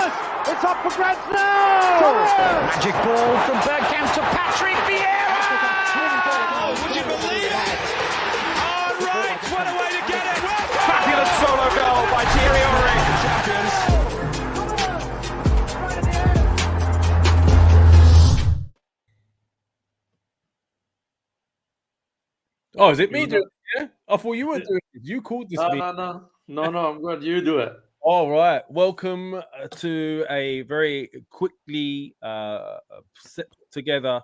Thomas! It's up for grabs now! Magic ball from Bergkamp to Patrick Vieira! Oh, would you believe it? Oh, right, what a way to get it! Fabulous solo goal by pierre-emerick. Champions. Oh, is it me doing it? Yeah? I thought you were doing it. You called this meeting. No, I'm good. You do it. All right. Welcome to a very quickly set together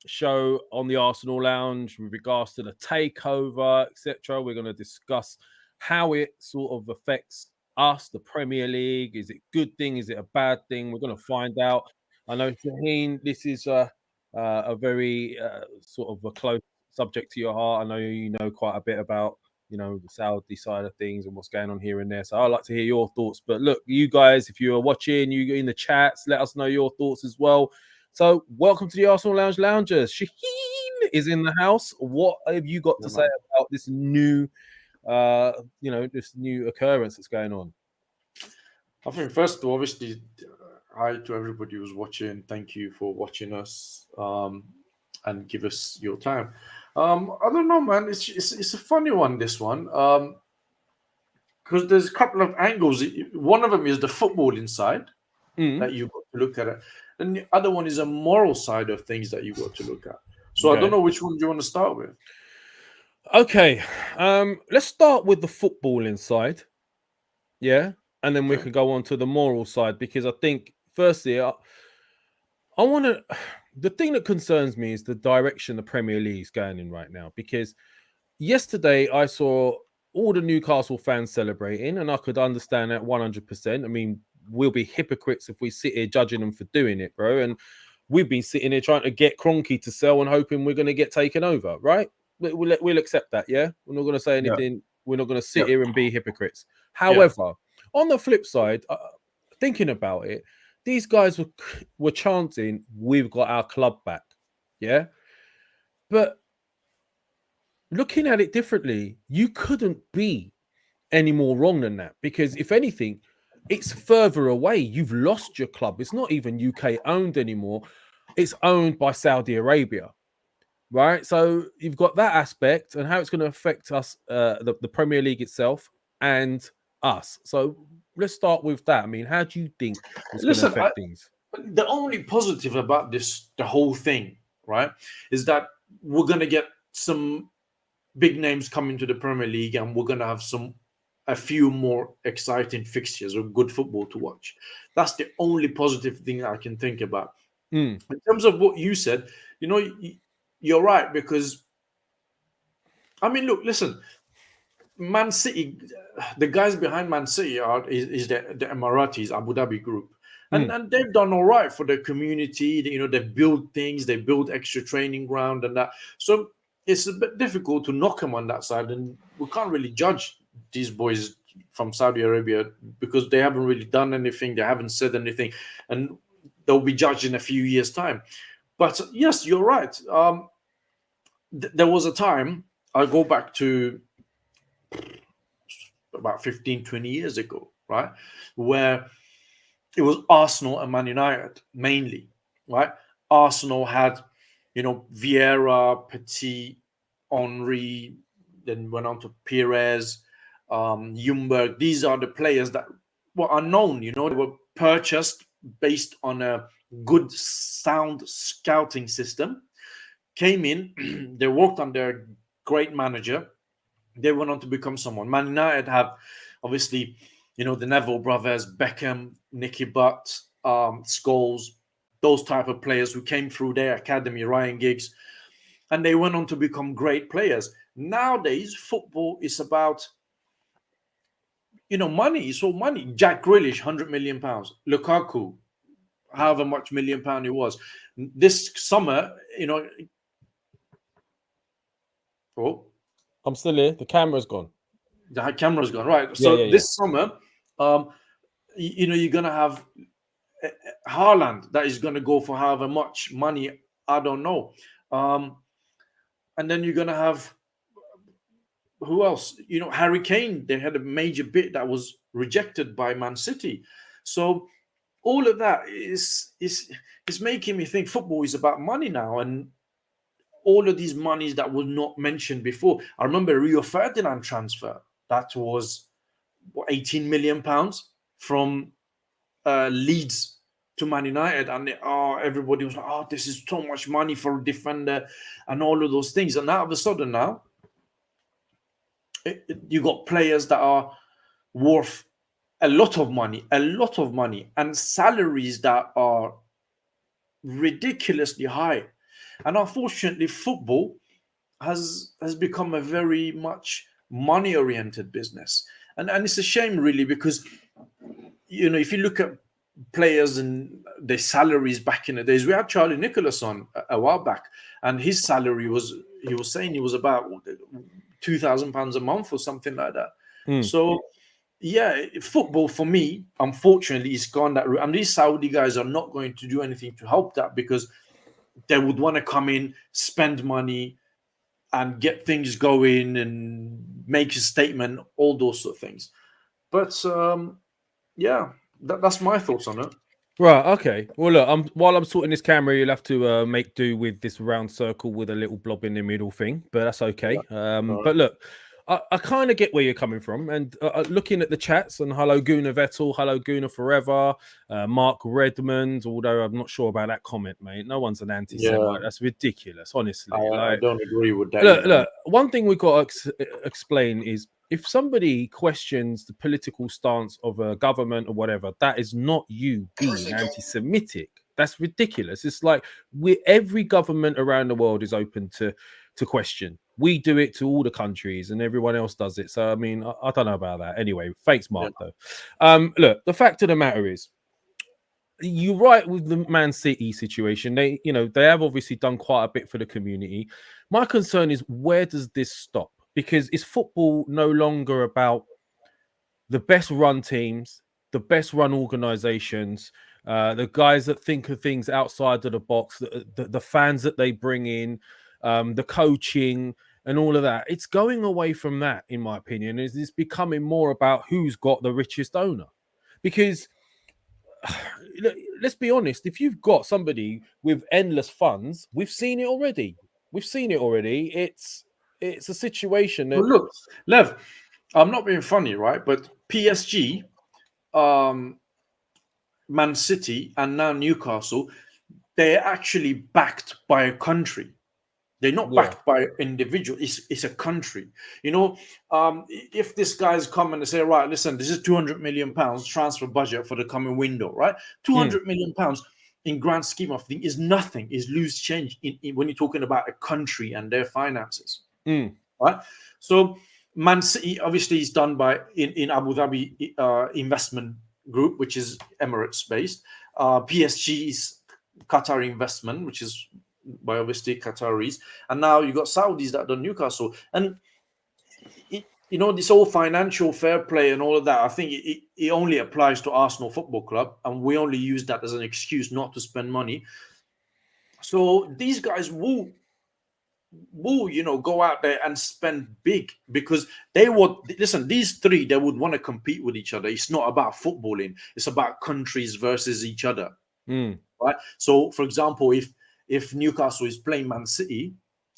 show on the Arsenal Lounge with regards to the takeover, etc. We're going to discuss how it sort of affects us, the Premier League. Is it a good thing? Is it a bad thing? We're going to find out. I know, Shahin, this is a very sort of a close subject to your heart. I know you know quite a bit about, you know, the Saudi side of things and what's going on here and there. So I'd like to hear your thoughts. But look, you guys, if you are watching, you in the chats, let us know your thoughts as well. So welcome to the Arsenal Lounge Loungers. Shahin is in the house. What have you got to say about this new, this new occurrence that's going on? I think first, obviously, hi to everybody who's watching. Thank you for watching us and give us your time. I don't know, man. It's a funny one, this one, because there's a couple of angles. One of them is the football inside that you've got to look at it. And the other one is a moral side of things that you've got to look at. So I don't know which one do you want to start with. Okay, let's start with the football inside. Yeah, and then we can go on to the moral side, because I think, firstly, I want to... The thing that concerns me is the direction the Premier League is going in right now, because yesterday I saw all the Newcastle fans celebrating, and I could understand that 100%. I mean, we'll be hypocrites if we sit here judging them for doing it, bro. And we've been sitting here trying to get Kroenke to sell and hoping we're going to get taken over, right? We'll accept that, yeah? We're not going to say anything. Yeah. We're not going to sit here and be hypocrites. However, on the flip side, thinking about it, these guys were chanting, "We've got our club back." Yeah. But looking at it differently, you couldn't be any more wrong than that, because if anything, it's further away. You've lost your club. It's not even UK owned anymore. It's owned by Saudi Arabia, right? So you've got that aspect and how it's going to affect us, the Premier League itself and us. So let's start with that. I mean, how do you think it's going to affect things? The only positive about this, the whole thing, right, is that we're going to get some big names coming to the Premier League, and we're going to have a few more exciting fixtures of good football to watch. That's the only positive thing I can think about. In terms of what you said, you know, you're right, because, I mean, look, listen, Man City, the guys behind Man City is the Emiratis, Abu Dhabi group. And they've done all right for the community. You know, they build things, they build extra training ground and that. So it's a bit difficult to knock them on that side. And we can't really judge these boys from Saudi Arabia because they haven't really done anything. They haven't said anything. And they'll be judged in a few years' time. But yes, you're right. There was a time, I go back to about 15, 20 years ago, right, where it was Arsenal and Man United mainly, right? Arsenal had, you know, Vieira, Petit, Henry, then went on to Perez, Ljungberg. These are the players that were unknown, you know, they were purchased based on a good, sound scouting system, came in, they worked under a great manager, they went on to become someone. Man United have, obviously, you know, the Neville brothers, Beckham, Nicky Butt, Scholes, those type of players who came through their academy, Ryan Giggs, and they went on to become great players. Nowadays, football is about, you know, money. It's all money. Jack Grealish, £100 million. Lukaku, however much £1 million he was. This summer, you know... Oh... I'm still here. The camera's gone. The camera's gone, right. So this summer, you know, you're going to have Haaland that is going to go for however much money, I don't know. And then you're going to have, who else? You know, Harry Kane, they had a major bid that was rejected by Man City. So all of that is making me think football is about money now, and all of these monies that were not mentioned before. I remember Rio Ferdinand transfer that was what, 18 million pounds from Leeds to Man United, and everybody was like, "Oh, this is so much money for a defender," and all of those things. And all of a sudden, now you got players that are worth a lot of money, and salaries that are ridiculously high. And unfortunately, football has become a very much money-oriented business, and it's a shame, really, because if you look at players and their salaries back in the days, we had Charlie Nicolas on a while back, and his salary was about £2,000 a month or something like that. So yeah, football for me, unfortunately, is gone that route, and these Saudi guys are not going to do anything to help that, because they would want to come in, spend money, and get things going and make a statement, all those sort of things. But yeah, that's my thoughts on it. Right. Okay. Well, look, while I'm sorting this camera, you'll have to make do with this round circle with a little blob in the middle thing, but that's okay. But look, I kind of get where you're coming from, and looking at the chats, and hello Gooner Vettel, hello Gooner Forever, Mark Redmond. Although I'm not sure about that comment, mate. No one's an anti-Semite. That's ridiculous, honestly. I don't agree with that. Look, one thing we've got to explain is, if somebody questions the political stance of a government or whatever, that is not you being anti-Semitic. That's ridiculous. It's like every government around the world is open to question. We do it to all the countries, and everyone else does it. So I mean, I don't know about that. Anyway, thanks, Mark. Though. Look, the fact of the matter is, you're right with the Man City situation. They have obviously done quite a bit for the community. My concern is, where does this stop? Because is football no longer about the best run teams, the best run organizations, the guys that think of things outside of the box, the fans that they bring in, the coaching and all of that? It's going away from that, in my opinion. It's becoming more about who's got the richest owner. Because let's be honest, if you've got somebody with endless funds, we've seen it already. It's a situation that... Well, look, Lev, I'm not being funny, right? But PSG, Man City, and now Newcastle, they're actually backed by a country. They're not backed by an individual. It's a country. If this guy's come and say, right, listen, this is £200 million transfer budget for the coming window, right? £200 million in grand scheme of things is nothing, is loose change when you're talking about a country and their finances. Right? So Man City obviously is done by in Abu Dhabi investment group, which is Emirates based. PSG is Qatari investment, which is by obviously Qataris, and now you got Saudis that done Newcastle. And this whole financial fair play and all of that, I think it only applies to Arsenal Football Club, and we only use that as an excuse not to spend money. So these guys will go out there and spend big, because they would listen. These three, they would want to compete with each other. It's not about footballing; it's about countries versus each other, right? So, for example, if Newcastle is playing Man City,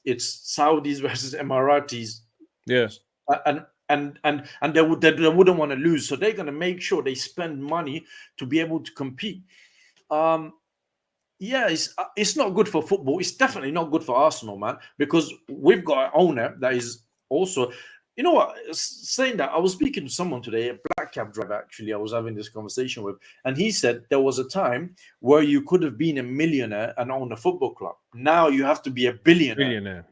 it's Saudis versus Emiratis. Yes, and they wouldn't want to lose, so they're going to make sure they spend money to be able to compete. Yeah, it's not good for football. It's definitely not good for Arsenal, man, because we've got an owner that is also, saying that, I was speaking to someone today, a black cab driver, actually, I was having this conversation with, and he said there was a time where you could have been a millionaire and own a football club. Now you have to be a billionaire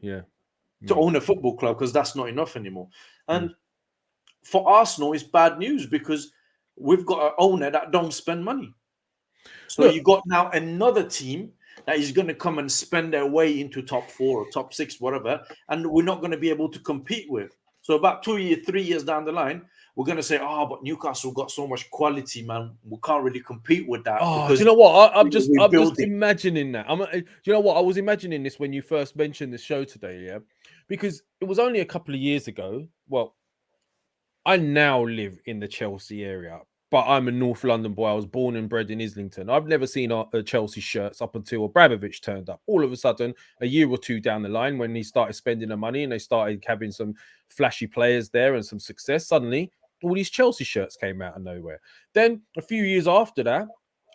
to own a football club, because that's not enough anymore. And for Arsenal, it's bad news, because we've got an owner that don't spend money. So you got now another team that is going to come and spend their way into top 4 or top 6, whatever, and we're not going to be able to compete with. So about 2 years, 3 years down the line, we're going to say, but Newcastle got so much quality, man. We can't really compete with that. Do you know what? I'm just imagining that. Do you know what? I was imagining this when you first mentioned the show today, yeah? Because it was only a couple of years ago. Well, I now live in the Chelsea area. but I'm a North London boy. I was born and bred in Islington. I've never seen Chelsea shirts up until Abramovich turned up. All of a sudden, a year or two down the line, when he started spending the money and they started having some flashy players there and some success, suddenly all these Chelsea shirts came out of nowhere. Then a few years after that,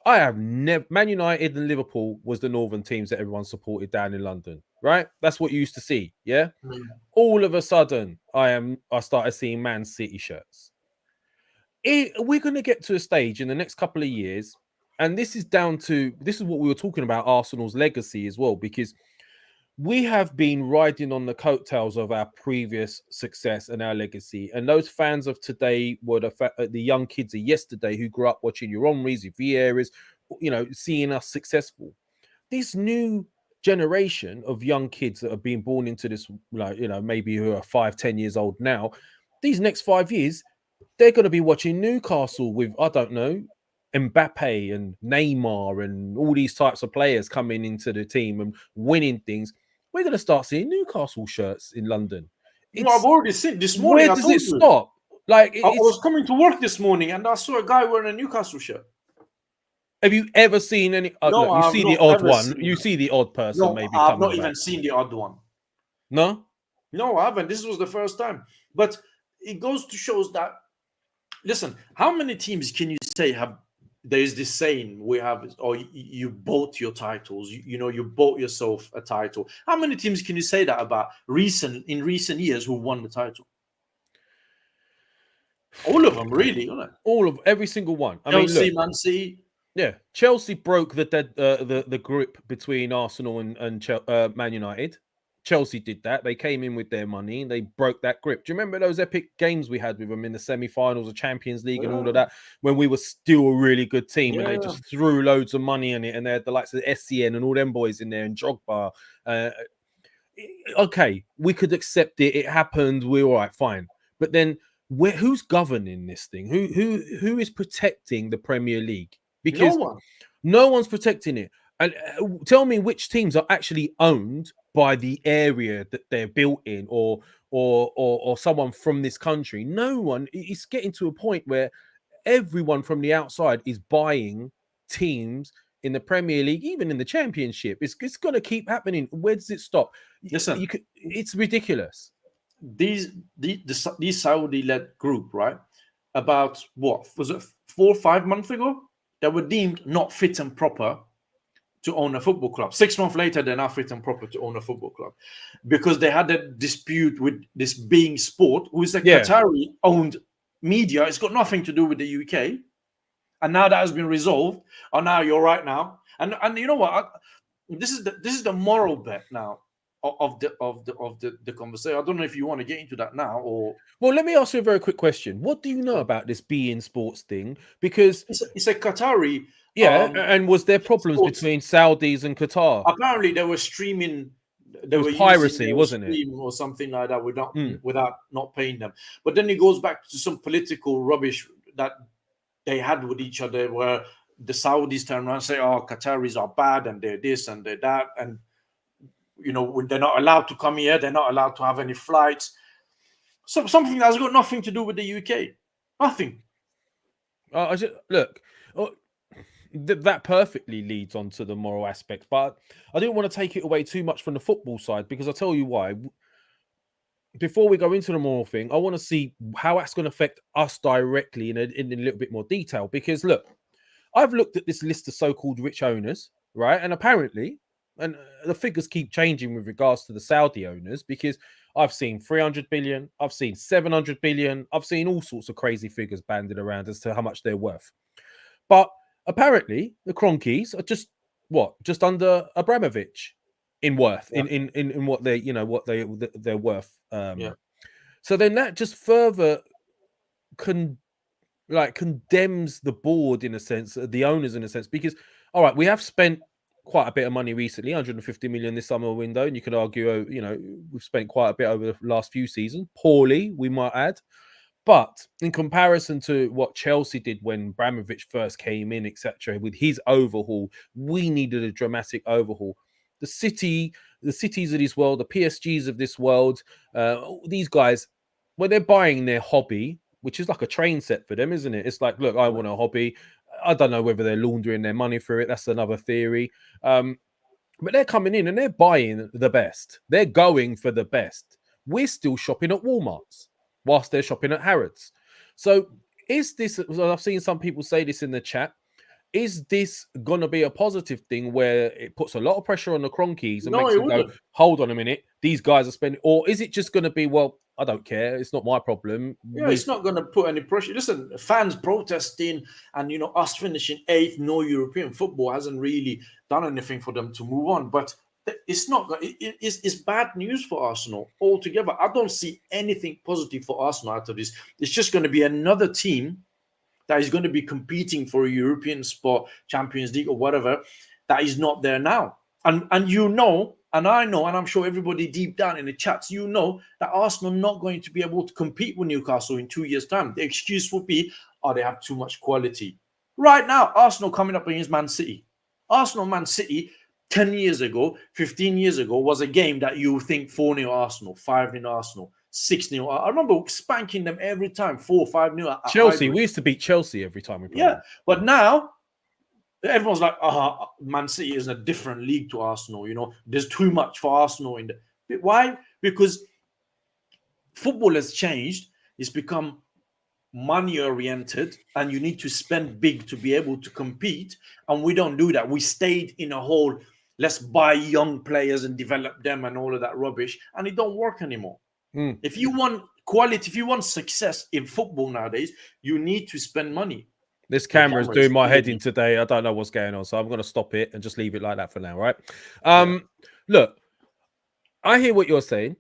I have never... Man United and Liverpool was the northern teams that everyone supported down in London, right? That's what you used to see, yeah? All of a sudden, I started seeing Man City shirts. We're going to get to a stage in the next couple of years, and this is what we were talking about, Arsenal's legacy as well, because we have been riding on the coattails of our previous success and our legacy. And those fans of today were the young kids of yesterday who grew up watching your Henrys, your Vieiras, seeing us successful. This new generation of young kids that are being born into this, maybe who are 5-10 years old now, these next 5 years, they're going to be watching Newcastle with, I don't know, Mbappe and Neymar and all these types of players coming into the team and winning things. We're going to start seeing Newcastle shirts in London. I've already seen this morning. Where does it stop? Like, I was coming to work this morning and I saw a guy wearing a Newcastle shirt. Have you ever seen any? No, you see the odd one. You see the odd person. No, maybe I've not even seen the odd one. No, I haven't. This was the first time. But it goes to shows that. Listen, how many teams can you say have? There is this saying we have, or you bought your titles. You bought yourself a title. How many teams can you say that about in recent years who won the title? All of them, really, isn't it? Every single one. Chelsea, I mean, look, Man City. Yeah, Chelsea broke the grip between Arsenal and Man United. Chelsea did that. They came in with their money and they broke that grip. Do you remember those epic games we had with them in the semi-finals of Champions League and all of that, when we were still a really good team and they just threw loads of money in it, and they had the likes of SCN and all them boys in there and Drogba. Okay, we could accept it. It happened. We're all right, fine. But then who's governing this thing? Who is protecting the Premier League? Because no one's protecting it. And tell me which teams are actually owned by the area that they're built in, or someone from this country. No one. It's getting to a point where everyone from the outside is buying teams in the Premier League, even in the Championship. It's going to keep happening. Where does it stop? Listen, it's ridiculous. These Saudi-led group, right? About what was it, 4 or 5 months ago? They were deemed not fit and proper to own a football club. 6 months later, they're now fit and proper to own a football club because they had a dispute with this being Sport, who is a Qatari-owned media. It's got nothing to do with the UK, and now that has been resolved. Oh, now you're right now, and you know what? This is the moral bet now of the conversation. I don't know if you want to get into that now or. Well, let me ask you a very quick question. What do you know about this being Sports thing? Because it's a Qatari. And was there problems between Saudis and Qatar? Apparently, they were streaming. There was piracy, wasn't it, or something like that, without not paying them. But then it goes back to some political rubbish that they had with each other, where the Saudis turn around and say, "Oh, Qataris are bad, and they're this and they're that," and they're not allowed to come here. They're not allowed to have any flights. So something that's got nothing to do with the UK. Nothing. That perfectly leads on to the moral aspect, but I didn't want to take it away too much from the football side, because I'll tell you why. Before we go into the moral thing, I want to see how that's going to affect us directly in a little bit more detail. Because look, I've looked at this list of so-called rich owners, right? And apparently, and the figures keep changing with regards to the Saudi owners, because I've seen 300 billion, I've seen 700 billion, I've seen all sorts of crazy figures banded around as to how much they're worth. But apparently, the Cronkies are just under Abramovich in worth, in what they're worth. So then that just further condemns the board in a sense, the owners in a sense, because all right, we have spent quite a bit of money recently, 150 million this summer window, and you could argue, we've spent quite a bit over the last few seasons, poorly, we might add. But in comparison to what Chelsea did when Abramovich first came in, etc., with his overhaul, we needed a dramatic overhaul. The cities of this world, the PSGs of this world, these guys, when they're buying their hobby, which is like a train set for them, isn't it? It's like, look, I want a hobby. I don't know whether they're laundering their money through it. That's another theory. But they're coming in and they're buying the best. They're going for the best. We're still shopping at Walmart's whilst they're shopping at Harrods. So is this, I've seen some people say this in the chat, is this going to be a positive thing where it puts a lot of pressure on the Cronkies and makes them go, hold on a minute, these guys are spending, or is it just going to be, well, I don't care, it's not my problem? Yeah, it's not going to put any pressure. Listen, fans protesting and, us finishing 8th, no European football hasn't really done anything for them to move on. But it's not, it's bad news for Arsenal altogether. I don't see anything positive for Arsenal out of this. It's just going to be another team that is going to be competing for a European spot, Champions League or whatever, that is not there now. And and I know, and I'm sure everybody deep down in the chats, that Arsenal are not going to be able to compete with Newcastle in 2 years' time. The excuse would be, they have too much quality. Right now, Arsenal coming up against Man City. Man City, 10 years ago, 15 years ago, was a game that you would think 4-0 Arsenal, 5-0 Arsenal, 6-0. I remember spanking them every time, 4-5-0. Chelsea, we used to beat Chelsea every time we played. Yeah, but now everyone's like, Man City is in a different league to Arsenal. There's too much for Arsenal in the. Why? Because football has changed. It's become money oriented, and you need to spend big to be able to compete. And we don't do that. We stayed in a whole, let's buy young players and develop them and all of that rubbish, and it don't work anymore. If you want quality, if you want success in football nowadays, you need to spend money. This camera's doing my head in today. I don't know what's going on, so I'm going to stop it and just leave it like that for now, right? Look, I hear what you're saying,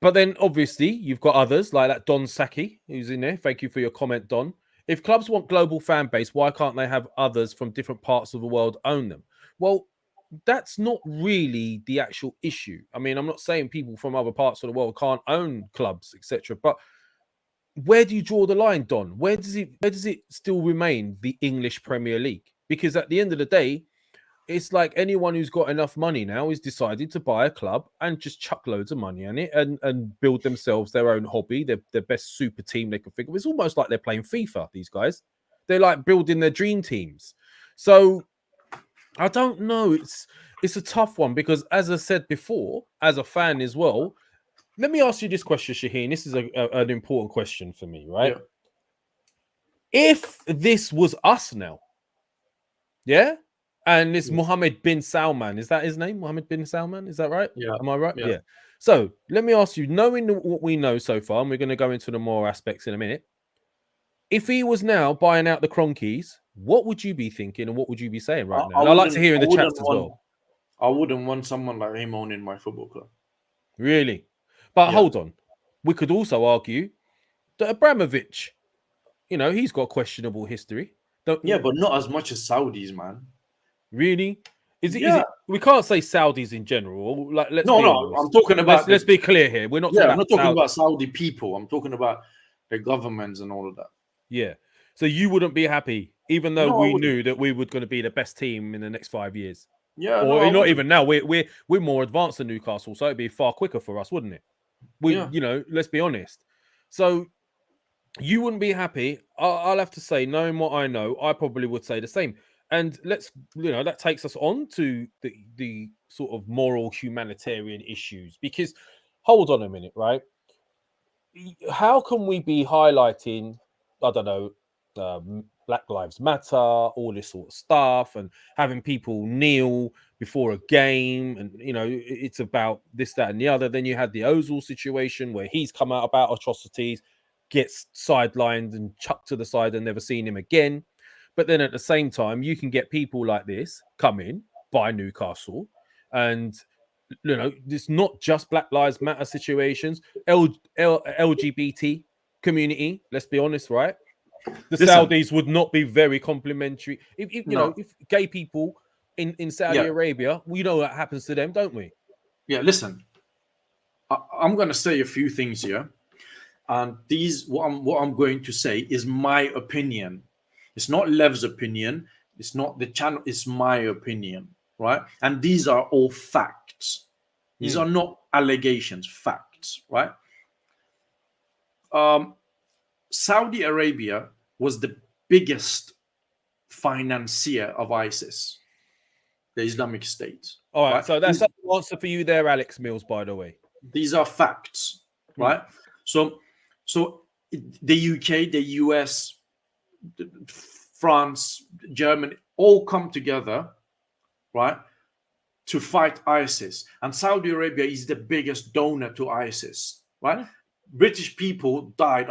but then obviously you've got others like that Don Saki who's in there. Thank you for your comment, Don. If clubs want global fan base, why can't they have others from different parts of the world own them? Well, that's not really the actual issue. I mean, I'm not saying people from other parts of the world can't own clubs, etc. But where do you draw the line, Don? Where does it still remain the English Premier League? Because at the end of the day, it's like anyone who's got enough money now is decided to buy a club and just chuck loads of money on it and build themselves their own hobby, their best super team they can think of. It's almost like they're playing FIFA, these guys. They're like building their dream teams. So I don't know. It's a tough one because, as I said before, as a fan as well, let me ask you this question, Shahin. This is an important question for me, right? Yeah. If this was us now, yeah, and this Mohammed bin Salman, is that his name? Mohammed bin Salman, is that right? Yeah. Am I right? Yeah. So let me ask you, knowing what we know so far, and we're going to go into the more aspects in a minute. If he was now buying out the Cronkies, what would you be thinking and what would you be saying right now? I'd like to hear in the chats as well. I wouldn't want someone like him owning my football club. Really? But hold on. We could also argue that Abramovich, he's got questionable history. But not as much as Saudis, man. Really? Is it? We can't say Saudis in general. Like, I'm talking about. Let's be clear here. We're not. I'm not talking about Saudi people. I'm talking about the governments and all of that. Yeah. So you wouldn't be happy, even though we knew that we were going to be the best team in the next 5 years. Yeah. Or not even now. We're more advanced than Newcastle, so it'd be far quicker for us, wouldn't it? Let's be honest. So you wouldn't be happy. I'll have to say, knowing what I know, I probably would say the same. And that takes us on to the sort of moral humanitarian issues. Because hold on a minute, right? How can we be highlighting, I don't know, Black Lives Matter, all this sort of stuff, and having people kneel before a game, and it's about this, that, and the other. Then you had the Ozil situation where he's come out about atrocities, gets sidelined and chucked to the side, and never seen him again. But then at the same time, you can get people like this come in, buy Newcastle, and it's not just Black Lives Matter situations, LGBT community. Let's be honest, right? Saudis would not be very complimentary. If gay people in Saudi Arabia, we know what happens to them, don't we? Yeah, listen. I'm going to say a few things here, and what I'm going to say is my opinion. It's not Lev's opinion. It's not the channel. It's my opinion, right? And these are all facts. These are not allegations, facts, right? Saudi Arabia was the biggest financier of ISIS, the Islamic State. All right, so that's the answer for you there, Alex Mills, by the way. These are facts, right? So the UK, the US, France, Germany, all come together, right, to fight ISIS. And Saudi Arabia is the biggest donor to ISIS, right? British people died,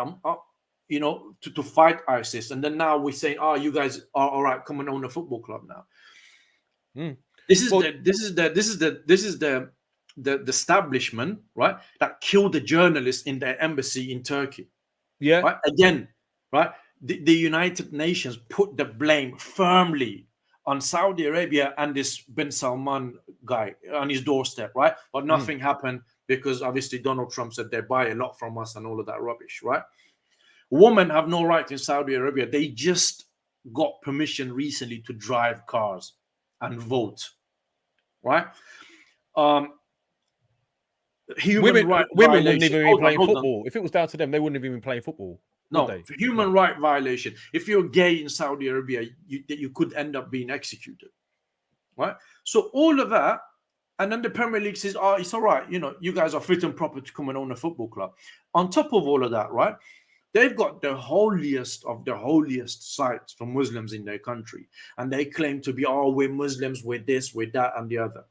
to fight ISIS. And then now we're saying, you guys are all right, come and own a football club now. This is the establishment, right, that killed the journalist in their embassy in Turkey. Yeah. Right? Again, right? The United Nations put the blame firmly on Saudi Arabia and this bin Salman guy on his doorstep, right? But nothing happened because obviously Donald Trump said they buy a lot from us and all of that rubbish, right? Women have no right in Saudi Arabia. They just got permission recently to drive cars and vote, right? Women wouldn't even be playing football. If it was down to them, they wouldn't have even been playing football. No, human right violation. If you're gay in Saudi Arabia, you could end up being executed, right? So all of that, and then the Premier League says, it's all right, you guys are fit and proper to come and own a football club. On top of all of that, right, they've got the holiest of the holiest sites for Muslims in their country, and they claim to be, we're Muslims, we're this, we're that, and the other,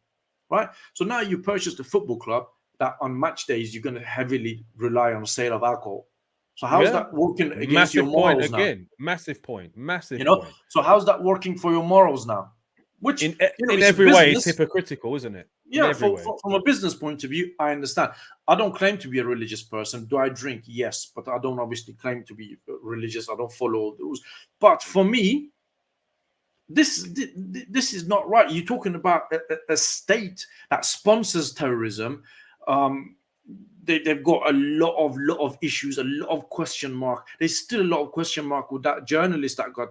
right? So now you purchased a football club that on match days you're going to heavily rely on sale of alcohol. So how's that working against your morals now? Massive point. So how's that working for your morals now? Which in every way is hypocritical, isn't it? Yeah, from a business point of view, I understand. I don't claim to be a religious person. Do I drink? Yes, but I don't obviously claim to be religious. I don't follow all the rules. But for me, this is not right. You're talking about a state that sponsors terrorism. They've got a lot of issues, a lot of question mark. There's still a lot of question mark with that journalist that got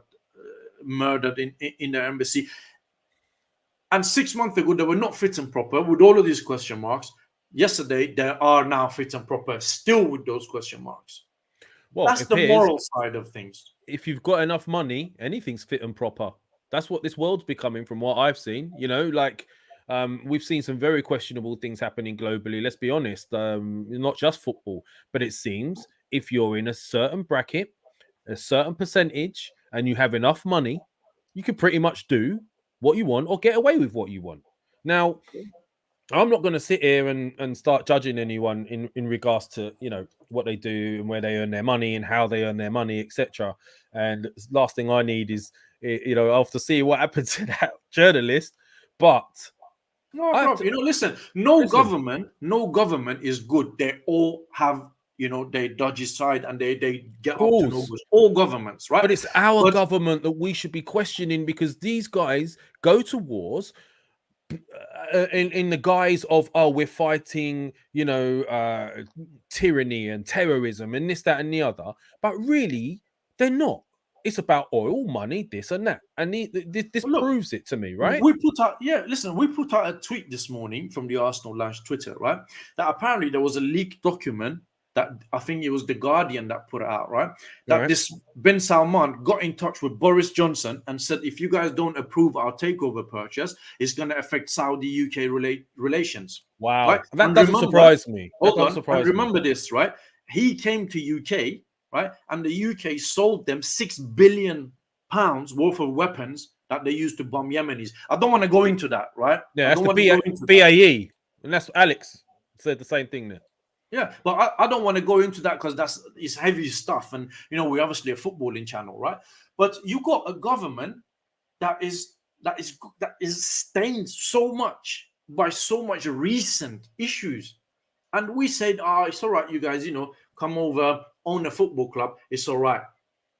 murdered in their embassy. And 6 months ago, they were not fit and proper with all of these question marks. Yesterday, they are now fit and proper, still with those question marks. Well, that's the moral side of things. If you've got enough money, anything's fit and proper. That's what this world's becoming from what I've seen. We've seen some very questionable things happening globally. Let's be honest, not just football, but it seems if you're in a certain bracket, a certain percentage, and you have enough money, you can pretty much do what you want or get away with what you want. Now, I'm not going to sit here and start judging anyone in regards to, what they do and where they earn their money and how they earn their money, etc. And the last thing I need is, after seeing what happened to that journalist, but... listen, no government is good. They all have, their dodgy side and they get up to no good. All governments, right? But it's our government that we should be questioning because these guys go to wars in the guise of, we're fighting, tyranny and terrorism and this, that, and the other. But really, they're not. It's about oil, money, this and that. And this proves it to me, right? We put out a tweet this morning from the Arsenal Lounge Twitter, right? That apparently there was a leaked document that I think it was The Guardian that put it out, right? That this bin Salman got in touch with Boris Johnson and said, if you guys don't approve our takeover purchase, it's going to affect Saudi-UK relations. Wow. Right? That doesn't surprise me. Remember this, right? He came to UK, right? And the UK sold them £6 billion worth of weapons that they used to bomb Yemenis. I don't want to go into that, right? Yeah, that's the BAE. And that's Alex said the same thing there. Yeah, but I don't want to go into that because it's heavy stuff. And, we're obviously a footballing channel, right? But you got a government that is stained so much by so much recent issues. And we said, it's all right, you guys, come over, own a football club, it's all right.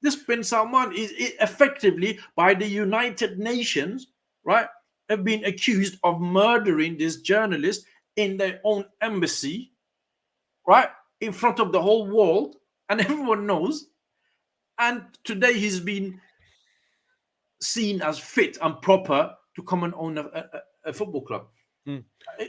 This bin Salman is effectively by the United Nations, right, have been accused of murdering this journalist in their own embassy, right, in front of the whole world, and everyone knows. And today he's been seen as fit and proper to come and own a football club.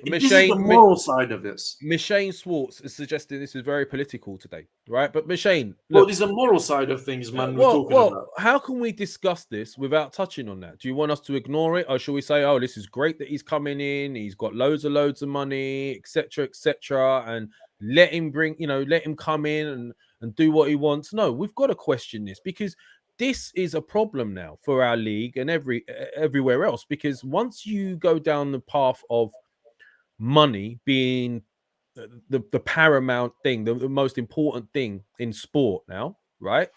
This is the moral side of this. Shane Swartz is suggesting this is very political today, right? But Shane, well, there's a moral side of things, man. We're talking about. How can we discuss this without touching on that? Do you want us to ignore it, or should we say, "Oh, this is great that he's coming in. He's got loads of money, etc., and let him let him come in and do what he wants"? No, we've got to question this because this is a problem now for our league and everywhere else. Because once you go down the path of money being the paramount thing, the most important thing in sport now, right?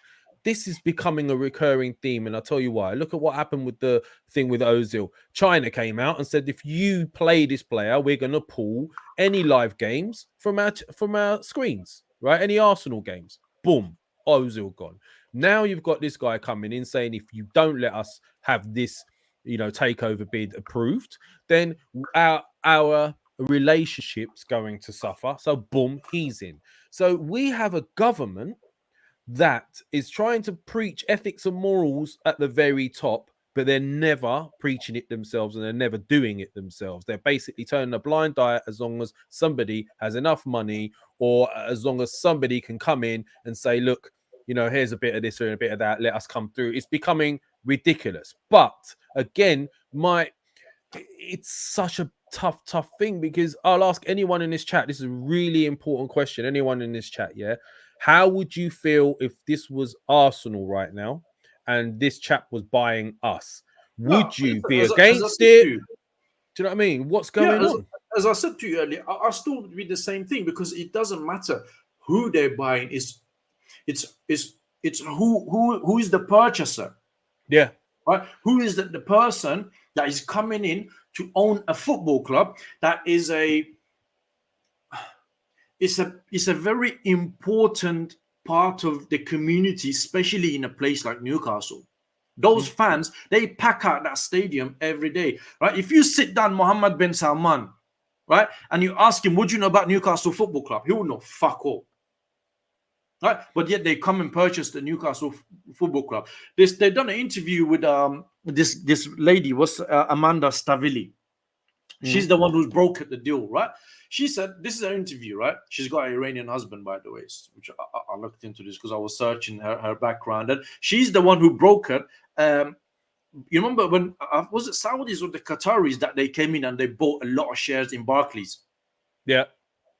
This is becoming a recurring theme, and I'll tell you why. Look at what happened with the thing with Ozil. China came out and said, if you play this player, we're going to pull any live games from our screens, right? Any Arsenal games. Boom, Ozil gone. Now you've got this guy coming in saying, if you don't let us have this, takeover bid approved, then our relationship's going to suffer. So boom, he's in. So we have a government that is trying to preach ethics and morals at the very top, but they're never preaching it themselves and they're never doing it themselves. They're basically turning a blind eye as long as somebody has enough money, or as long as somebody can come in and say, look, here's a bit of this or a bit of that, let us come through. It's becoming ridiculous. But again, it's such a tough thing, because I'll ask anyone in this chat, this is a really important question, anyone in this chat, yeah? How would you feel if this was Arsenal right now and this chap was buying us? Would you be against it? Do you know what I mean? What's going on? As I said to you earlier, I still would be the same thing, because it doesn't matter who they're buying. It's who is the purchaser. Yeah. Right? Who is the person that is coming in to own a football club that is it's a very important part of the community, especially in a place like Newcastle. Those fans, they pack out that stadium every day, right? If you sit down Mohammed bin Salman, right, and you ask him, would you know about Newcastle Football Club? He will know fuck all. Right? But yet they come and purchase the Newcastle Football Club. They've done an interview with this lady, was Amanda Stavilli. She's the one who's brokered the deal, right? She said, this is her interview, right? She's got an Iranian husband, by the way, which I looked into this because I was searching her background. And she's the one who brokered. You remember when, was it Saudis or the Qataris that they came in and they bought a lot of shares in Barclays? Yeah.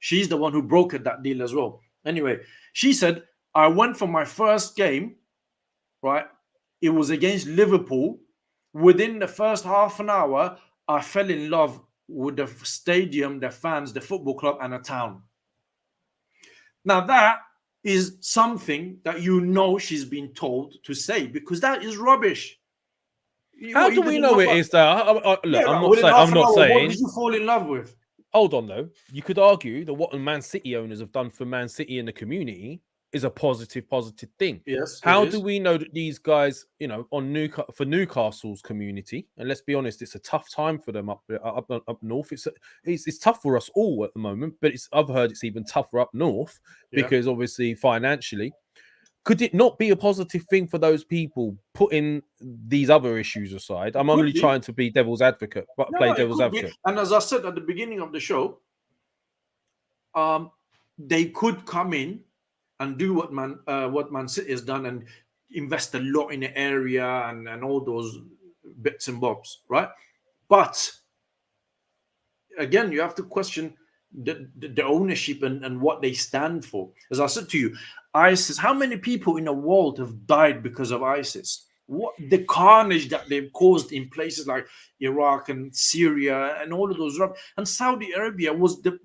She's the one who brokered that deal as well. Anyway, she said, I went for my first game, right? It was against Liverpool. Within the first half an hour, I fell in love with the stadium, the fans, the football club, and the town. Now, that is something that she's been told to say, because that is rubbish. How do we know it is that? Look, I'm not saying. What did you fall in love with? Hold on, though. You could argue that what Man City owners have done for Man City in the community is a positive thing. Yes. How do we know that these guys, for Newcastle's community, and let's be honest, it's a tough time for them up north. It's tough for us all at the moment, but I've heard it's even tougher up north because obviously financially. Could it not be a positive thing for those people, putting these other issues aside? I'm only trying to be devil's advocate, but play devil's advocate. And as I said at the beginning of the show, they could come in and do what Man City has done and invest a lot in the area and all those bits and bobs, right? But again, you have to question the ownership and what they stand for. As I said to you, ISIS, how many people in the world have died because of ISIS? What the carnage that they've caused in places like Iraq and Syria and all of those. And Saudi Arabia was the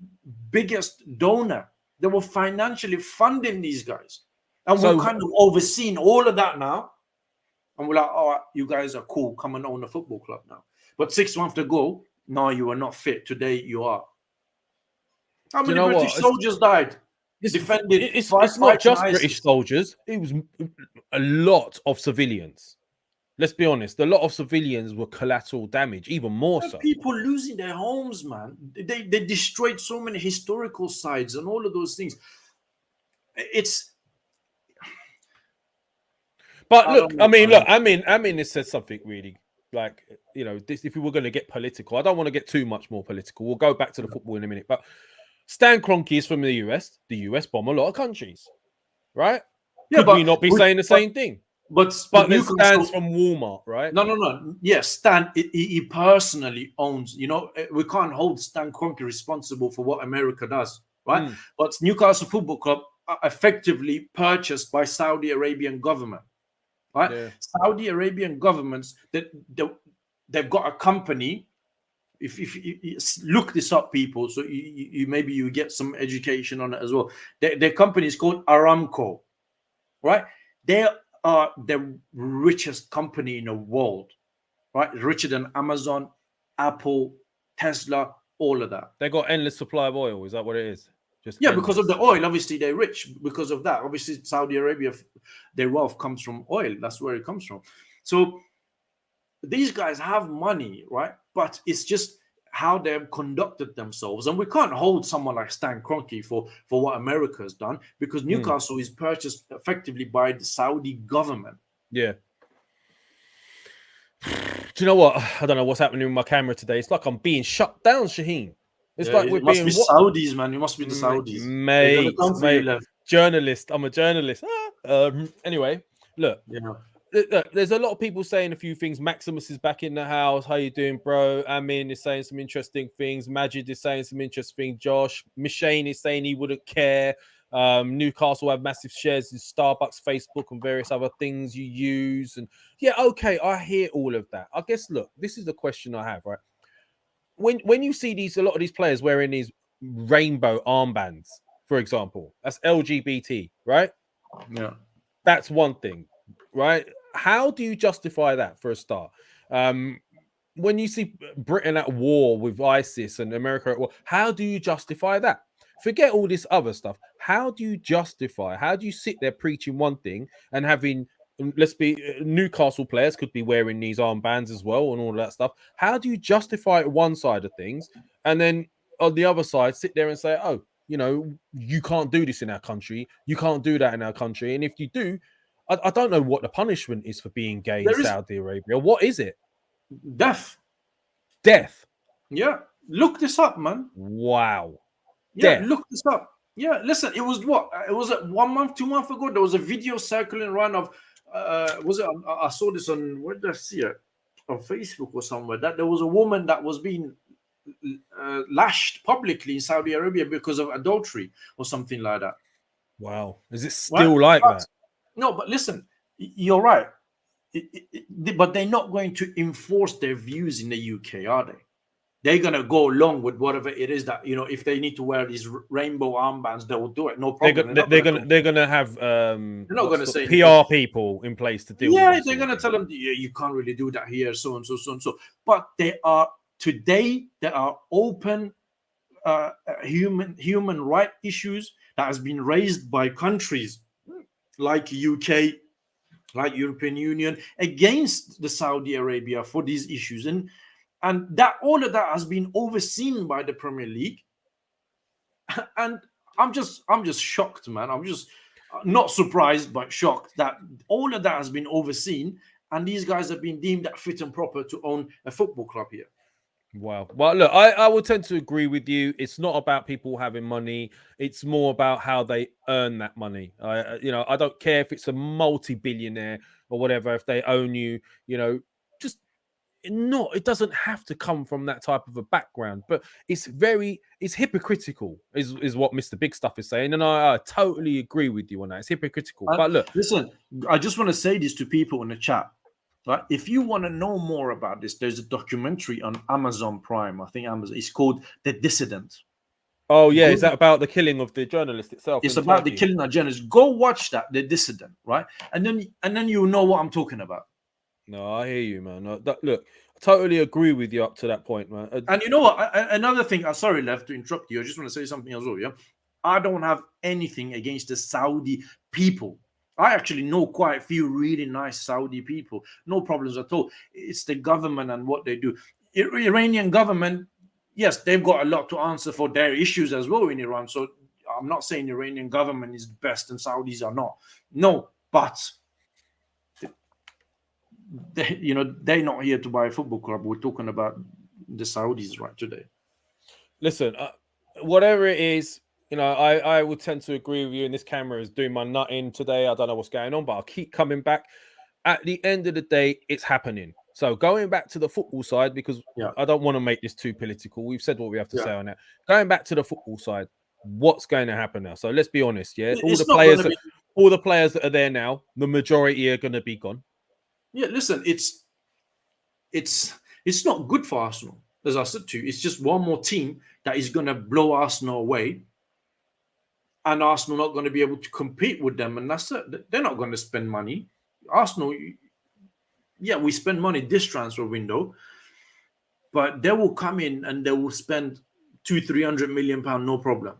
biggest donor. They were financially funding these guys. And we're kind of overseeing all of that now. And we're like, oh, you guys are cool. Come and own a football club now. But 6 months ago, no, you are not fit. Today, you are. How many British soldiers died? It's not just British soldiers. It was a lot of civilians. Let's be honest. A lot of civilians were collateral damage, even more so. People losing their homes, man. They destroyed so many historical sites and all of those things. But look, I mean, it says something really like, you know, this, if we were going to get political, I don't want to get too much more political. We'll go back to the football in a minute. But Stan Kroenke is from the US. The US bomb a lot of countries, right? Yeah, Could we not be saying the same thing? But there's Stan's from Walmart, right? No. Yes, Stan, he personally owns, you know, we can't hold Stan Kroenke responsible for what America does, right? But Newcastle Football Club are effectively purchased by Saudi Arabian government, right? Yeah. Saudi Arabian governments, they've got a company. If you look this up, people, so you maybe you get some education on it as well. Their company is called Aramco, right? They are the richest company in the world, right? Richer than Amazon, Apple, Tesla, all of that. They got endless supply of oil. Is that what it is? Just yeah, endless. because of the oil. Obviously, they're rich because of that. Obviously, Saudi Arabia, their wealth comes from oil. That's where it comes from. So these guys have money, right? But it's just how they've conducted themselves. And we can't hold someone like Stan Kroenke for what America has done, because Newcastle is purchased effectively by the Saudi government. Yeah. Do you know what? I don't know what's happening with my camera today. It's like I'm being shut down, Shahin. It's like we're being... Saudis, man. You must be the Saudis. Mate, journalist. I'm a journalist. Anyway, look. Yeah. Look, there's a lot of people saying a few things. Maximus is back in the house. How you doing, bro? Amin is saying some interesting things. Majid is saying some interesting things. Josh, Shane is saying he wouldn't care. Newcastle have massive shares in Starbucks, Facebook, and various other things you use. And yeah, okay, I hear all of that. I guess, look, this is the question I have, right? When you see a lot of these players wearing these rainbow armbands, for example, that's LGBT, right? Yeah, that's one thing, right? How do you justify that for a start? When you see Britain at war with ISIS and America at war, how do you justify that? Forget all this other stuff. How do you sit there preaching one thing and having, let's be, Newcastle players could be wearing these armbands as well and all that stuff. How do you justify one side of things and then on the other side sit there and say, oh, you know, you can't do this in our country. You can't do that in our country. And if you do, I don't know what the punishment is for being gay in Saudi Arabia. What is it? Death. Yeah. Look this up, man. Wow. Yeah, look this up. Yeah, listen, it was what? It was 1 month, 2 months ago. There was a video circling around of, was it? I saw this on, where did I see it? On Facebook or somewhere. That there was a woman that was being lashed publicly in Saudi Arabia because of adultery or something like that. Wow. Is it still like that? No, but listen, you're right. But they're not going to enforce their views in the UK, are they? They're going to go along with whatever it is that, you know, if they need to wear these rainbow armbands, they will do it. No problem. They're going to have they're not going to say PR people in place to deal with it. Yeah, they're going to tell them, yeah, you can't really do that here, so and so, so and so. But they are open human right issues that has been raised by countries like UK, like European Union, against the Saudi Arabia for these issues. And that all of that has been overseen by the Premier League. And I'm just shocked, man. I'm just not surprised, but shocked that all of that has been overseen. And these guys have been deemed fit and proper to own a football club here. Wow. Well, look, I would tend to agree with you. It's not about people having money. It's more about how they earn that money. You know, I don't care if it's a multi-billionaire or whatever, if they own you, you know, it doesn't have to come from that type of a background, but it's hypocritical is what Mr. Big Stuff is saying. And I totally agree with you on that. It's hypocritical. But look, listen, I just want to say this to people in the chat. Right? If you want to know more about this, there's a documentary on Amazon Prime. I think Amazon. It's called The Dissident. Oh yeah, is that about the killing of the journalist itself? It's about the killing of journalists. Go watch that, The Dissident, right? And then you'll know what I'm talking about. No, I hear you, man. Look, I totally agree with you up to that point, man. And you know what? Another thing. Sorry, Lev, to interrupt you. I just want to say something as well. Yeah, I don't have anything against the Saudi people. I actually know quite a few really nice Saudi people. No problems at all. It's the government and what they do. Iranian government, yes, they've got a lot to answer for their issues as well in Iran. So I'm not saying Iranian government is best and Saudis are not. No, but they're not here to buy a football club. We're talking about the Saudis right today. Listen, whatever it is, I would tend to agree with you. And this camera is doing my nutting today. I don't know what's going on, but I'll keep coming back. At the end of the day, it's happening. So going back to the football side, because I don't want to make this too political. We've said what we have to say on that. Going back to the football side, what's going to happen now? So let's be honest, all the players that are there now, the majority are going to be gone. Yeah, listen, it's not good for Arsenal, as I said to you. It's just one more team that is going to blow Arsenal away, and Arsenal not going to be able to compete with them. And that's it. They're not going to spend money. Arsenal, we spend money this transfer window, but they will come in and they will spend £200-300 million, no problem.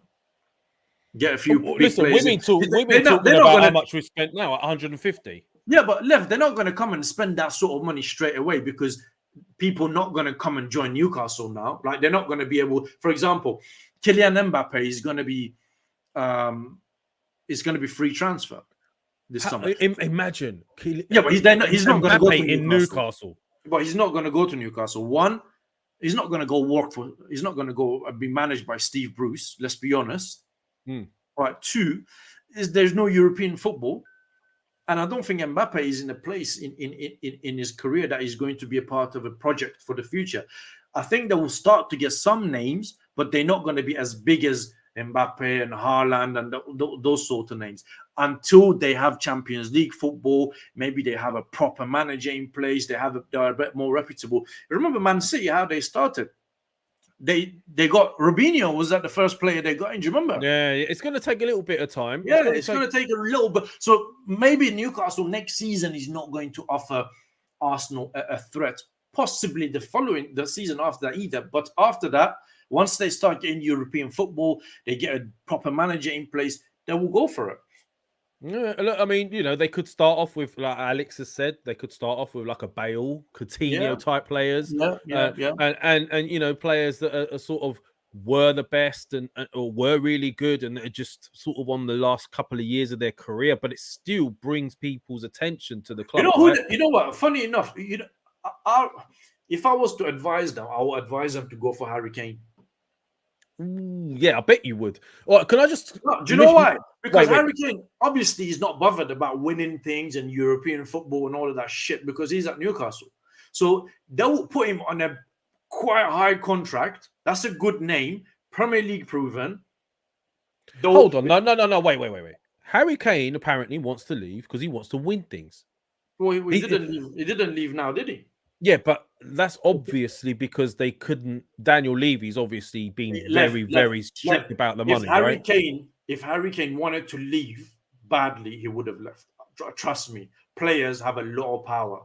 Get a few. Listen, we've been talking about how much we spent now at 150. Yeah, but they're not going to come and spend that sort of money straight away, because people are not going to come and join Newcastle now. Like, they're not going to be able. For example, Kylian Mbappe is going to be free transfer this summer. Imagine. But he's not going to go to Newcastle. But he's not going to go to Newcastle. One, he's not going to go work for. He's not going to go be managed by Steve Bruce. Let's be honest. Right. Two, is there's no European football. And I don't think Mbappe is in a place in his career that is going to be a part of a project for the future. I think they will start to get some names, but they're not going to be as big as Mbappe and Haaland and those sort of names until they have Champions League football. Maybe they have a proper manager in place. They're a bit more reputable. Remember Man City, how they started? They got Robinho. Was that the first player they got in? Do you remember? Yeah, it's going to take a little bit of time. Yeah, it's going to take a little bit. So maybe Newcastle next season is not going to offer Arsenal a threat. Possibly the season after that either. But after that, once they start getting European football, they get a proper manager in place, they will go for it. Yeah, look, I mean, they could start off with, like Alex has said, they could start off with like a Bale, Coutinho type players, and players that are sort of were the best or were really good, and are just sort of on the last couple of years of their career, but it still brings people's attention to the club. You know what? Funny enough, if I was to advise them, I would advise them to go for Harry Kane. Yeah, I bet you would. Well, can I just? No, do you know why? Because Harry Kane obviously is not bothered about winning things and European football and all of that shit, because he's at Newcastle. So they will put him on a quite high contract. That's a good name, Premier League proven. Hold on, no, wait. Harry Kane apparently wants to leave because he wants to win things. Well, he didn't leave. He didn't leave now, did he? Yeah, but that's obviously because they couldn't. Daniel Levy's obviously been very strict about the money. If Harry Kane wanted to leave badly, he would have left. Trust me, players have a lot of power.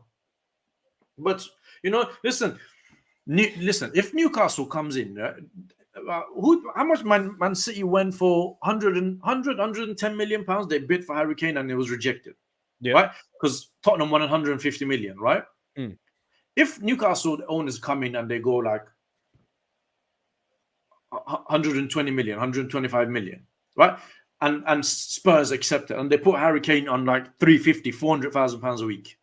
But listen. If Newcastle comes in, how much Man City went for 110 million pounds? They bid for Harry Kane and it was rejected. Yeah, right? Because Tottenham won 150 million, right? If Newcastle owners come in and they go like 120 million, 125 million, right? And Spurs accept it, and they put Harry Kane on like 350, 400,000 pounds a week,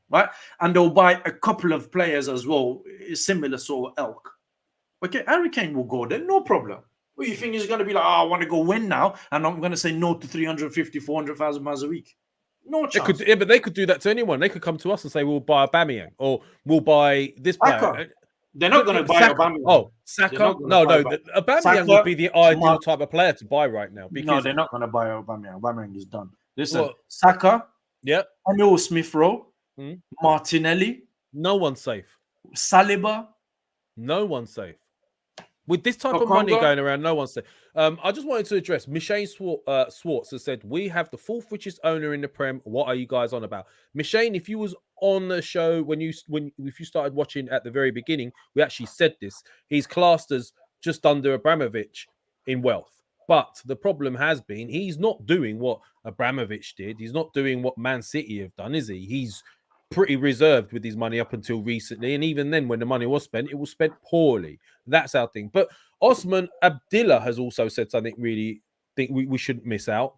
right? And they'll buy a couple of players as well, similar sort of ilk. Okay, Harry Kane will go there, no problem. Well, you think he's going to be like, I want to go win now, and I'm going to say no to 350, 400,000 pounds a week? No chance. But they could do that to anyone. They could come to us and say, we'll buy Aubameyang, or we'll buy this player. They're not going to buy Aubameyang. Oh, Saka? No. Aubameyang would be the ideal type of player to buy right now. No, they're not going to buy Aubameyang. Aubameyang is done. Listen, Saka, Emil Smith-Rowe, Martinelli. No one's safe. Saliba. No one's safe. With this type of money going around, no one's safe. I just wanted to address, Michelle Swartz has said, we have the fourth richest owner in the Prem. What are you guys on about? Michelle, if you was on the show if you started watching at the very beginning, we actually said this. He's classed as just under Abramovich in wealth. But the problem has been he's not doing what Abramovich did. He's not doing what Man City have done, is he? He's pretty reserved with his money up until recently. And even then, when the money was spent, it was spent poorly. That's our thing. But Osman Abdillah has also said something really think we shouldn't miss out.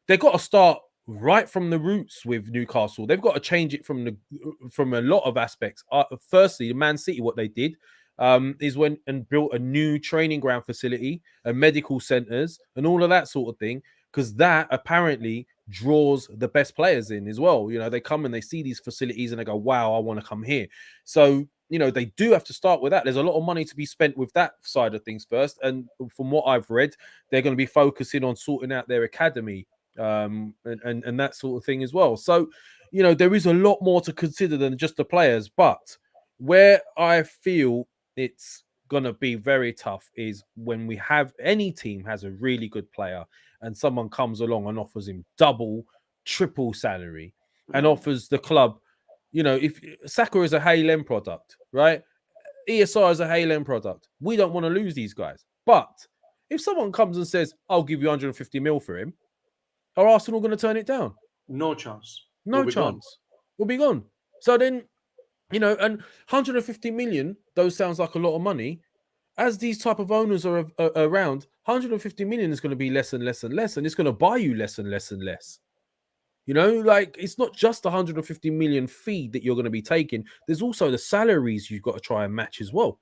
They've got to start right from the roots with Newcastle. They've got to change it from a lot of aspects. Firstly, Man City, what they did is went and built a new training ground facility and medical centers and all of that sort of thing, because that apparently draws the best players in as well. You know, they come and they see these facilities and they go, wow, I want to come here. So, you know, they do have to start with that. There's a lot of money to be spent with that side of things first. And from what I've read, they're going to be focusing on sorting out their academy and that sort of thing as well. So, you know, there is a lot more to consider than just the players. But where I feel it's gonna be very tough is when we have any team has a really good player and someone comes along and offers him double, triple salary and offers the club, you know, if Saka is a Halen product, right? ESR is a Halen product. We don't want to lose these guys. But if someone comes and says, I'll give you 150 mil for him, are Arsenal going to turn it down? No chance. No chance. We'll be gone. So then, you know, and 150 million, those sounds like a lot of money. As these type of owners are around, 150 million is going to be less and less and less, and it's going to buy you less and less and less. You know, like it's not just 150 million fee that you're going to be taking. There's also the salaries you've got to try and match as well.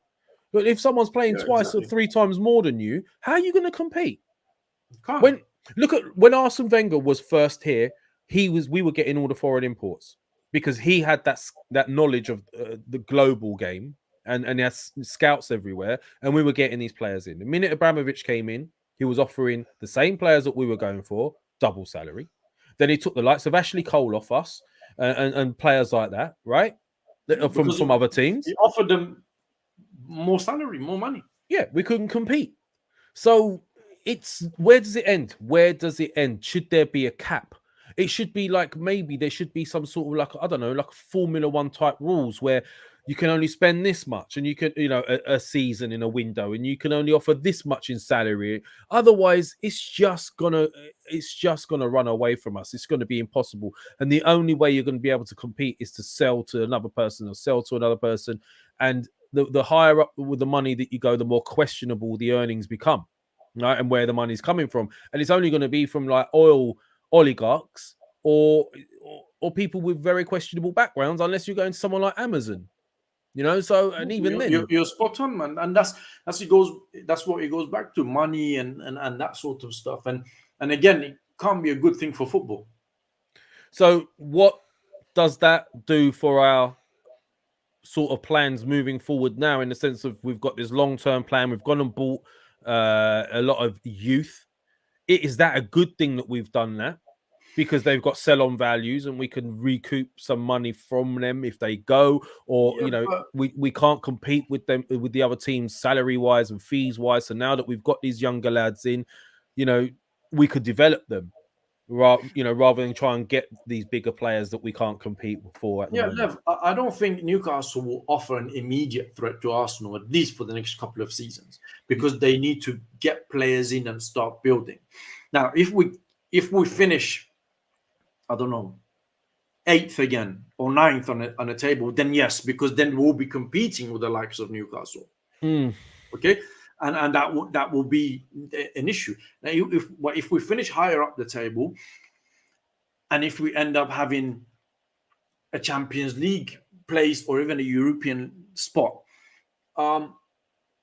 But if someone's playing twice or three times more than you, how are you going to compete? When Arsene Wenger was first here, we were getting all the foreign imports because he had that knowledge of the global game and he has scouts everywhere, and we were getting these players in. The minute Abramovich came in, he was offering the same players that we were going for, double salary. Then he took the likes of Ashley Cole off us and players like that, right? From other teams. He offered them more salary, more money. Yeah, we couldn't compete. So where does it end? Where does it end? Should there be a cap? It should be like, maybe there should be some sort of like, I don't know, like Formula One type rules where you can only spend this much and you can, you know, a season in a window, and you can only offer this much in salary. Otherwise, it's just gonna run away from us. It's going to be impossible. And the only way you're going to be able to compete is to sell to another person or sell to another person. And the higher up with the money that you go, the more questionable the earnings become, right? And where the money's coming from. And it's only going to be from like oil oligarchs or people with very questionable backgrounds, unless you're going to someone like Amazon, you know. So, and even then, you're spot on, man. And that's what it goes back to, money and that sort of stuff. And again, it can't be a good thing for football. So what does that do for our sort of plans moving forward now, in the sense of we've got this long-term plan, we've gone and bought a lot of youth? Is that a good thing that we've done that? Because they've got sell-on values and we can recoup some money from them if they go, or you know, we can't compete with them, with the other teams, salary-wise and fees-wise. So now that we've got these younger lads in, you know, we could develop them, rather than try and get these bigger players that we can't compete for. Lev, I don't think Newcastle will offer an immediate threat to Arsenal, at least for the next couple of seasons, because they need to get players in and start building. Now, if we finish, I don't know, 8th again or 9th on a table, then yes, because then we'll be competing with the likes of Newcastle. Okay, and that will be an issue. Now, if we finish higher up the table, and if we end up having a Champions League place or even a European spot,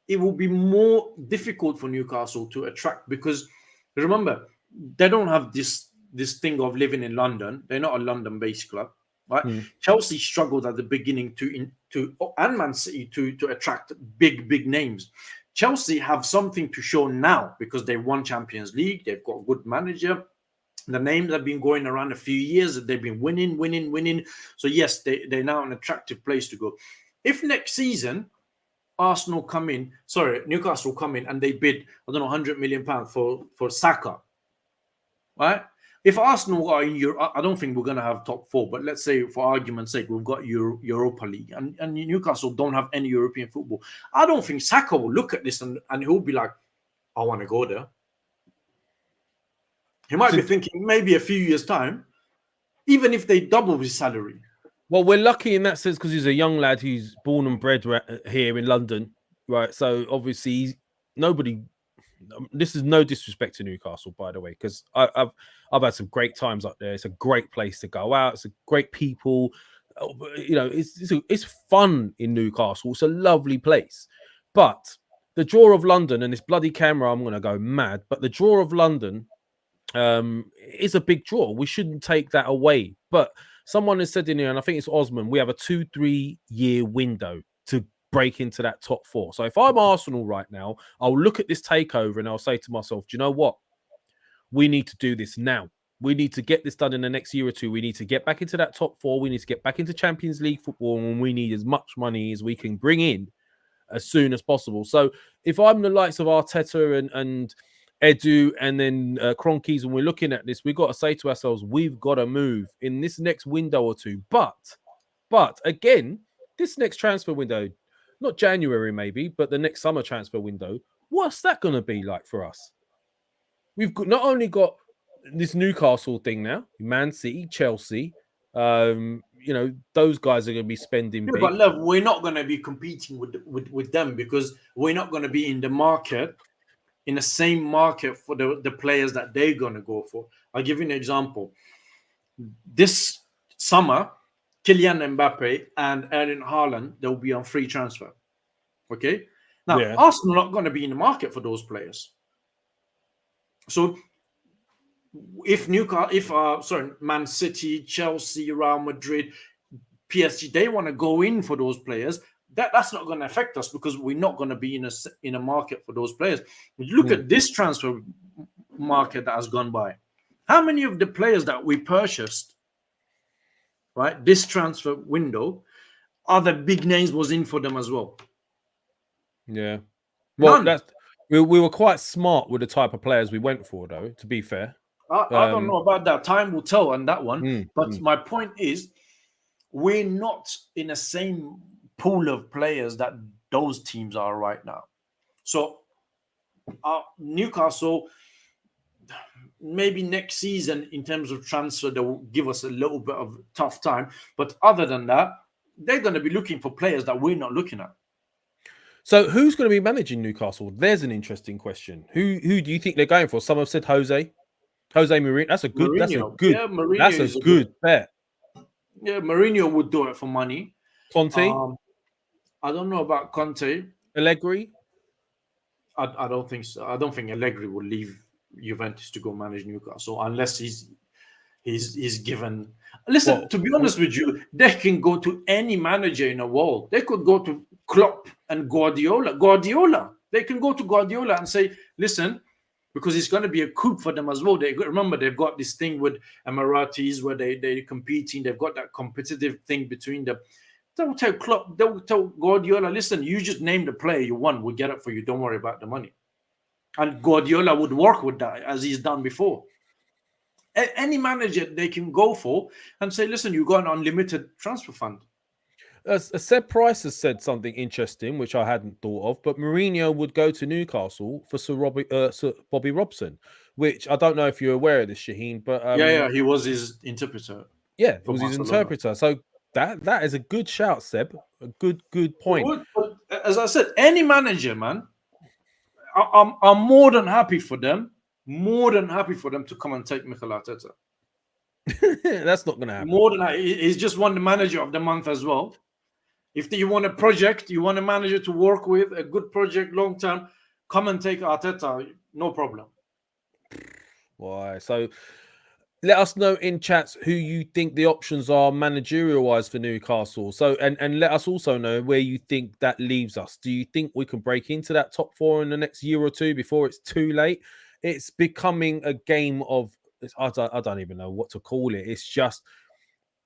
it will be more difficult for Newcastle to attract, because remember, they don't have this thing of living in London. They're not a London-based club, right? Chelsea struggled at the beginning and Man City to attract big names. Chelsea have something to show now because they won Champions League. They've got a good manager. The names have been going around a few years that they've been winning. So yes, they're now an attractive place to go. If next season Newcastle come in and they bid, I don't know, £100 million for Saka, right? If Arsenal are in Europe, I don't think we're going to have top 4, but let's say for argument's sake, we've got Europa League and Newcastle don't have any European football. I don't think Saka will look at this and he'll be like, I want to go there. He might be thinking maybe a few years' time, even if they double his salary. Well, we're lucky in that sense because he's a young lad who's born and bred here in London, right? So obviously nobody this is no disrespect to Newcastle, by the way, because I've had some great times up there. It's a great place to go out. It's a great people. You know, it's fun in Newcastle. It's a lovely place. But the draw of London and this bloody camera, I'm going to go mad. But the draw of London is a big draw. We shouldn't take that away. But someone has said in here, and I think it's Osman, we have a 2-3 year window to break into that top 4. So if I'm Arsenal right now, I'll look at this takeover and I'll say to myself, do you know what? We need to do this now. We need to get this done in the next year or two. We need to get back into that top 4. We need to get back into Champions League football, and we need as much money as we can bring in as soon as possible. So if I'm the likes of Arteta and Edu and then Kroenkes, and we're looking at this, we've got to say to ourselves, we've got to move in this next window or two. But again, this next transfer window, not January maybe, but the next summer transfer window, what's that going to be like for us? We've not only got this Newcastle thing now, Man City, Chelsea, you know, those guys are going to be spending big. But love, we're not going to be competing with them because we're not going to be in the market, in the same market for the players that they're going to go for. I'll give you an example. This summer, Kylian Mbappe and Erling Haaland, they'll be on free transfer. Okay? Now, Arsenal are not going to be in the market for those players. So if Man City, Chelsea, Real Madrid, PSG, they want to go in for those players, that's not going to affect us because we're not going to be in a market for those players. Look at this transfer market that has gone by. How many of the players that we purchased, right, this transfer window, other big names was in for them as well? Yeah. Well, None. we were quite smart with the type of players we went for, though, to be fair. I don't know about that. Time will tell on that one. But my point is, we're not in the same pool of players that those teams are right now. So Newcastle, maybe next season in terms of transfer, they will give us a little bit of tough time. But other than that, they're going to be looking for players that we're not looking at. So who's going to be managing Newcastle? There's an interesting question. Who do you think they're going for? Some have said Jose Mourinho. That's a good bet. Yeah, Mourinho would do it for money. Conte? I don't know about Conte. Allegri? I don't think so. I don't think Allegri will leave Juventus to go manage Newcastle unless he's given. Listen, to be honest with you, they can go to any manager in the world. They could go to Klopp and Guardiola. They can go to Guardiola and say, listen, because it's going to be a coup for them as well. Remember, they've got this thing with Emiratis where they're competing. They've got that competitive thing between them. They'll tell Klopp, they'll tell Guardiola, listen, you just name the player you want. We'll get it for you. Don't worry about the money. And Guardiola would work with that as he's done before. Any manager they can go for and say, listen, you got an unlimited transfer fund. Seb Price has said something interesting, which I hadn't thought of, but Mourinho would go to Newcastle for Sir Bobby Robson, which I don't know if you're aware of this, Shahin, but... he was his interpreter. Yeah, it was his interpreter. So that is a good shout, Seb. A good point. But as I said, any manager, man, I'm more than happy for them. More than happy for them to come and take Mikel Arteta. That's not going to happen. More than he's just won the manager of the month as well. If you want a project, you want a manager to work with, a good project, long term, come and take Arteta, no problem. Why? So let us know in chats who you think the options are managerial wise for Newcastle. So and let us also know where you think that leaves us. Do you think we can break into that top 4 in the next year or two before it's too late? It's becoming a game of, I don't even know what to call it. It's just,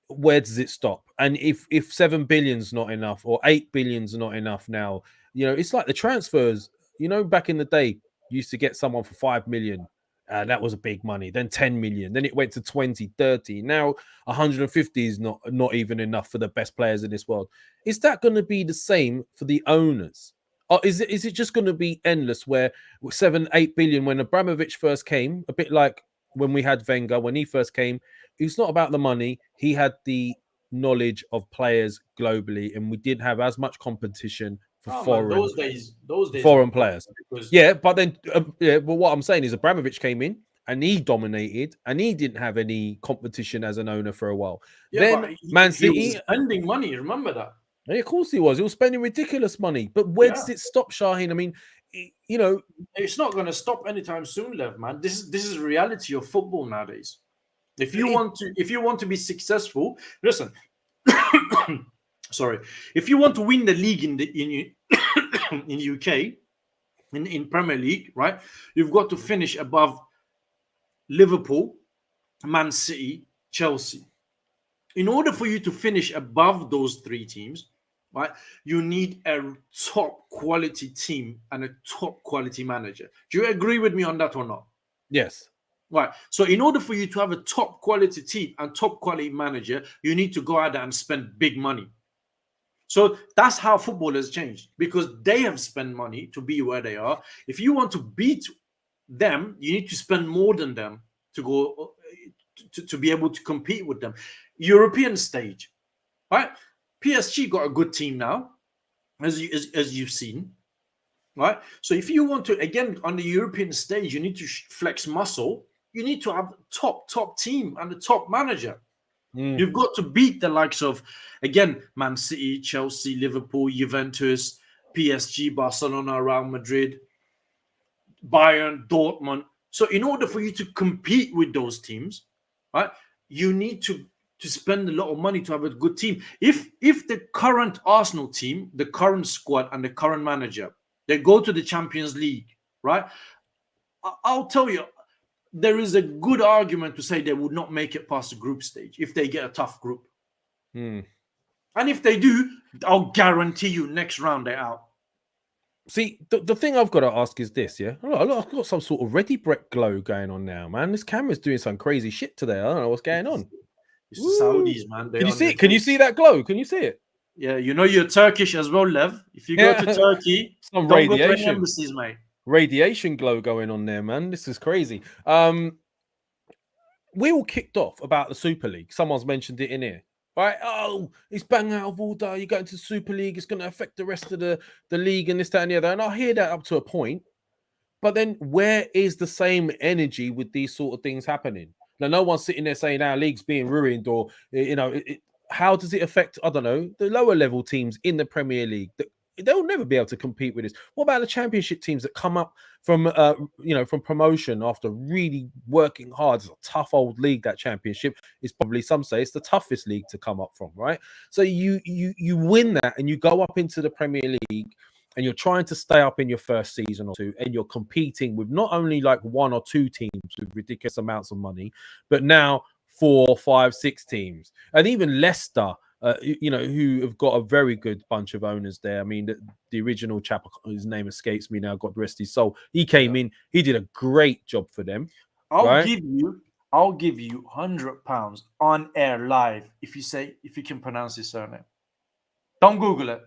where does it stop? And if 7 billion's not enough or 8 billion's not enough now, you know, it's like the transfers. You know, back in the day, you used to get someone for 5 million. That was a big money. Then 10 million. Then it went to 20, 30. Now 150 is not even enough for the best players in this world. Is that going to be the same for the owners? Or is it just going to be endless where 7, 8 billion when Abramovich first came, a bit like when we had Wenger, when he first came, it's not about the money. He had the knowledge of players globally, and we didn't have as much competition for Man, those days foreign are players. because Yeah, but then but what I'm saying is Abramovich came in and he dominated and he didn't have any competition as an owner for a while. Then but Man he was City, spending money. Remember that? yeah, of course he was. He was spending ridiculous money. But where does it stop, Shahin? I mean, you know, It's not going to stop anytime soon, Lev. Man, this is reality of football nowadays. If you want to be successful, listen. Sorry, if you want to win the league in UK, in Premier League, right? You've got to finish above Liverpool, Man City, Chelsea. In order for you to finish above those three teams, right, you need a top quality team and a top quality manager. Do you agree with me on that or not? yes. Right. So in order for you to have a top quality team and top quality manager, you need to go out there and spend big money. So that's how football has changed, because they have spent money to be where they are. If you want to beat them, you need to spend more than them to go to be able to compete with them. European stage, right? PSG got a good team now, as you've seen, right? So if you want to, again, on the European stage, you need to flex muscle. You need to have top team and a top manager. You've got to beat the likes of, again, Man City, Chelsea, Liverpool, Juventus, PSG, Barcelona, Real Madrid, Bayern, Dortmund. So in order for you to compete with those teams, right, you need to spend a lot of money to have a good team. If the current Arsenal team, the current squad and the current manager, they go to the Champions League, right, I'll tell you, there is a good argument to say they would not make it past the group stage if they get a tough group. And if they do, I'll guarantee you next round they're out. See, the thing I've got to ask is this, yeah? Look, I've got some sort of ready Brett glow going on now, man. This camera's doing some crazy shit today. I don't know what's going on. It's the Saudis, man. Can you see it? Can you see that glow? Can you see it? Yeah, you know you're Turkish as well, Lev. If you go to Turkey, some don't go to radiation. any embassies, mate. Radiation glow going on there, man. This is crazy. We all kicked off about the Super League. Someone's mentioned it in here. Right? Oh, it's bang out of order. You go into the Super League. It's going to affect the rest of the league and this, that, and the other. And I hear that up to a point. But then where is the same energy with these sort of things happening? Now, no one's sitting there saying our league's being ruined or, you know, how does it affect, I don't know, the lower level teams in the Premier League? They'll never be able to compete with this. What about the championship teams that come up from, you know, from promotion after really working hard? It's a tough old league, that championship. It's probably, some say, it's the toughest league to come up from, right? So you win that and you go up into the Premier League and you're trying to stay up in your first season or two, and you're competing with not only like one or two teams with ridiculous amounts of money, but now 4, 5, 6 teams. And even Leicester, you know, who have got a very good bunch of owners there. I mean, the original chap, his name escapes me now, God rest his soul. He came in, he did a great job for them. I'll give you £100 on air live if you can pronounce his surname. Don't Google it.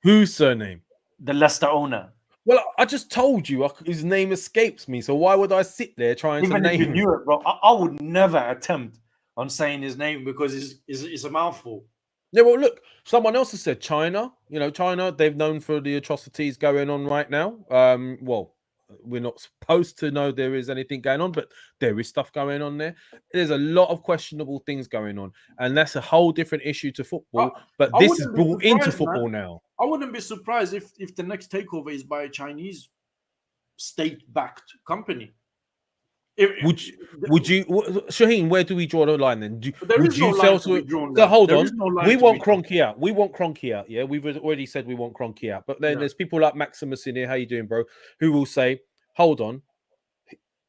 Whose surname? The Leicester owner. Well, I just told you his name escapes me. So why would I sit there trying to name him? Even if you knew it, bro, I would never attempt on saying his name because it's a mouthful. Yeah, well, look, someone else has said China. You know, China, they've known for the atrocities going on right now. Well, we're not supposed to know there is anything going on, but there is stuff going on there. There's a lot of questionable things going on, and that's a whole different issue to football. But this is brought into football now. I wouldn't be surprised if the next takeover is by a Chinese state-backed company. Would you, Shahin? Where do we draw the line then? Would you sell to? So hold on, we want Kroenke out. We want Kroenke out. Yeah, we've already said we want Kroenke out. But then there's people like Maximus in here. How you doing, bro? Who will say, hold on.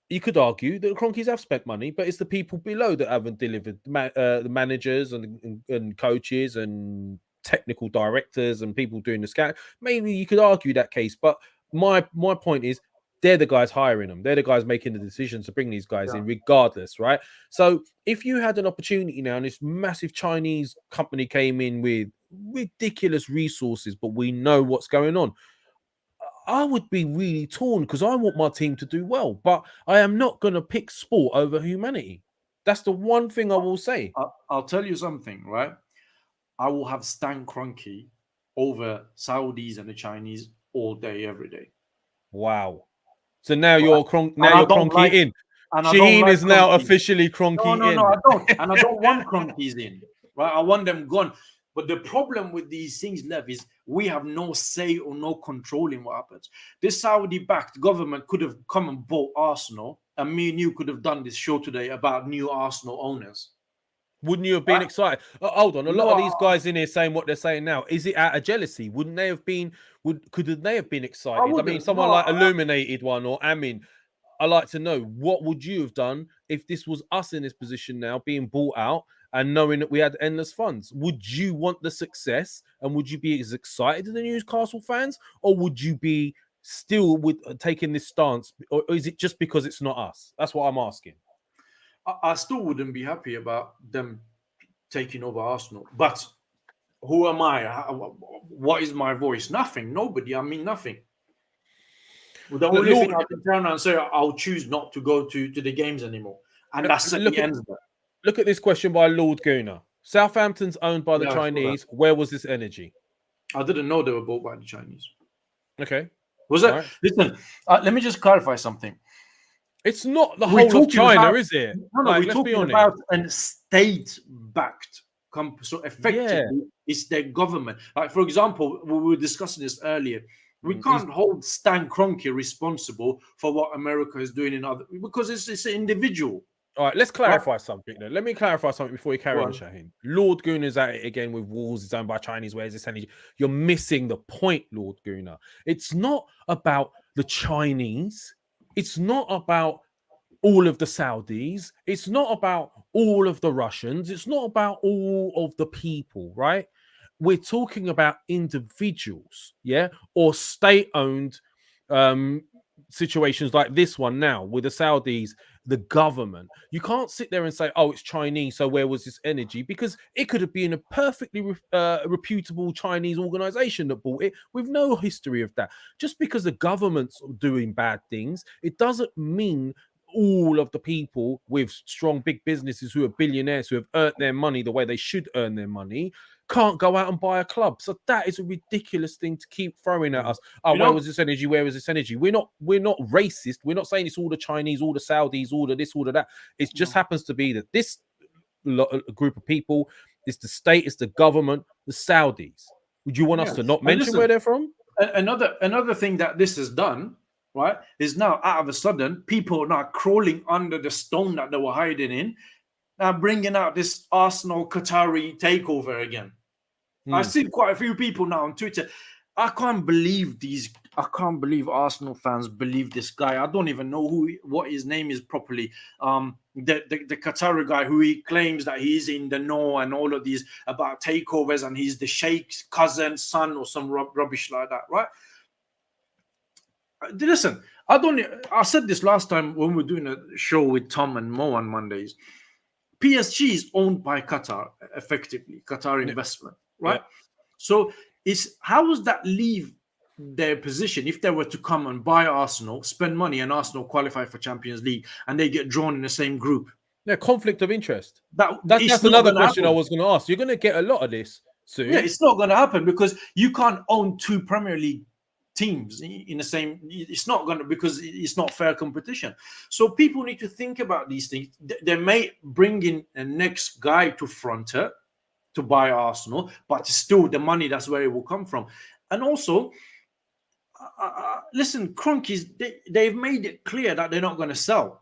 You could argue that Kroenkes have spent money, but it's the people below that haven't delivered. The managers and coaches and technical directors and people doing the scout. Maybe you could argue that case, but my point is, they're the guys hiring them. They're the guys making the decisions to bring these guys in regardless, right? So if you had an opportunity now and this massive Chinese company came in with ridiculous resources, but we know what's going on, I would be really torn because I want my team to do well, but I am not going to pick sport over humanity. That's the one thing I will say. I'll tell you something, right? I will have Stan Kroenke over Saudis and the Chinese all day, every day. Wow. So now you're And I you're don't Cronky like- in. And I don't Shaheen like is now Cronkies. officially Cronky in. No, I don't. And I don't want Cronkies in. Right? I want them gone. But the problem with these things, Lev, is we have no say or no control in what happens. This Saudi-backed government could have come and bought Arsenal, and me and you could have done this show today about new Arsenal owners. Wouldn't you have been excited? Hold on, a lot No, of these guys in here saying what they're saying now. Is it out of jealousy? Wouldn't they have been? Could they have been excited? I mean, wouldn't. someone No, like Illuminated One or Amin. I like to know, what would you have done if this was us in this position now, being bought out and knowing that we had endless funds? Would you want the success, and would you be as excited as the Newcastle fans, or would you be still with taking this stance, or is it just because it's not us? That's what I'm asking. I still wouldn't be happy about them taking over Arsenal. But who am I? What is my voice? Nothing. Nobody. I mean nothing. The only thing I can turn around and say, I'll choose not to go to the games anymore. And that's at the end of it. Look at this question by Lord Gooner. Southampton's owned by the Yeah, I saw Chinese. Where was this energy? I didn't know they were bought by the Chinese. Okay. Was it? Right. Listen, let me just clarify something. It's not the whole of China, is it? No, we're talking about a state-backed company. So effectively, it's their government. Like, for example, we were discussing this earlier. We can't hold Stan Kroenke responsible for what America is doing in other, because it's an individual. All right, let's clarify something then. Let me clarify something before you carry on, Right. Shahin. Lord Gooner's at it again with walls. It's owned by Chinese. Where's this energy? You're missing the point, Lord Gooner. It's not about the Chinese. It's not about all of the Saudis. It's not about all of the Russians. It's not about all of the people, right? We're talking about individuals, yeah, or state-owned situations like this one now with the Saudis, the government. You can't sit there and say, oh, it's Chinese, so where was this energy? Because it could have been a perfectly reputable Chinese organization that bought it with no history of that. Just because the government's doing bad things, it doesn't mean all of the people with strong big businesses who are billionaires, who have earned their money the way they should earn their money, can't go out and buy a club. So that is a ridiculous thing to keep throwing at us. Oh, where was this energy? Where was this energy? We're not racist. We're not saying it's all the Chinese, all the Saudis, all of this, all of that. It just happens to be that this group of people is the state, it's the government, the Saudis. Would you want us to not mention where they're from? Another thing that this has done, right, is now out of a sudden people are now crawling under the stone that they were hiding in, now bringing out this Arsenal Qatari takeover again. I've seen quite a few people now on Twitter. I can't believe Arsenal fans believe this guy. I don't even know what his name is properly. The Qatari guy who he claims that he's in the know and all of these about takeovers, and he's the Sheikh's cousin, son, or some rubbish like that, right? Listen, I said this last time when we were doing a show with Tom and Mo on Mondays. PSG is owned by Qatar, effectively, Qatar investment, right? Yeah. So how does that leave their position if they were to come and buy Arsenal, spend money, and Arsenal qualify for Champions League, and they get drawn in the same group? Yeah, conflict of interest. That's another question I was going to ask. You're going to get a lot of this soon. Yeah, it's not going to happen because you can't own two Premier League teams in the same. It's not going to, because it's not fair competition. So people need to think about these things. They may bring in a next guy to front her to buy Arsenal, but still the money, that's where it will come from. And also, listen, Cronkies, they've made it clear that they're not going to sell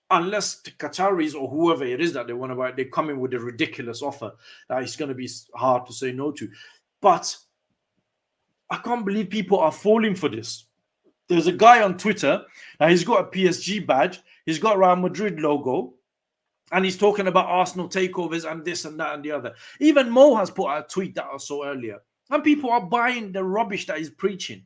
unless the Qataris or whoever it is that they want to buy, they come in with a ridiculous offer that it's going to be hard to say no to. But I can't believe people are falling for this. There's a guy on Twitter, and he's got a PSG badge, he's got a Real Madrid logo, and he's talking about Arsenal takeovers and this and that and the other. Even Mo has put out a tweet that I saw earlier, and people are buying the rubbish that he's preaching.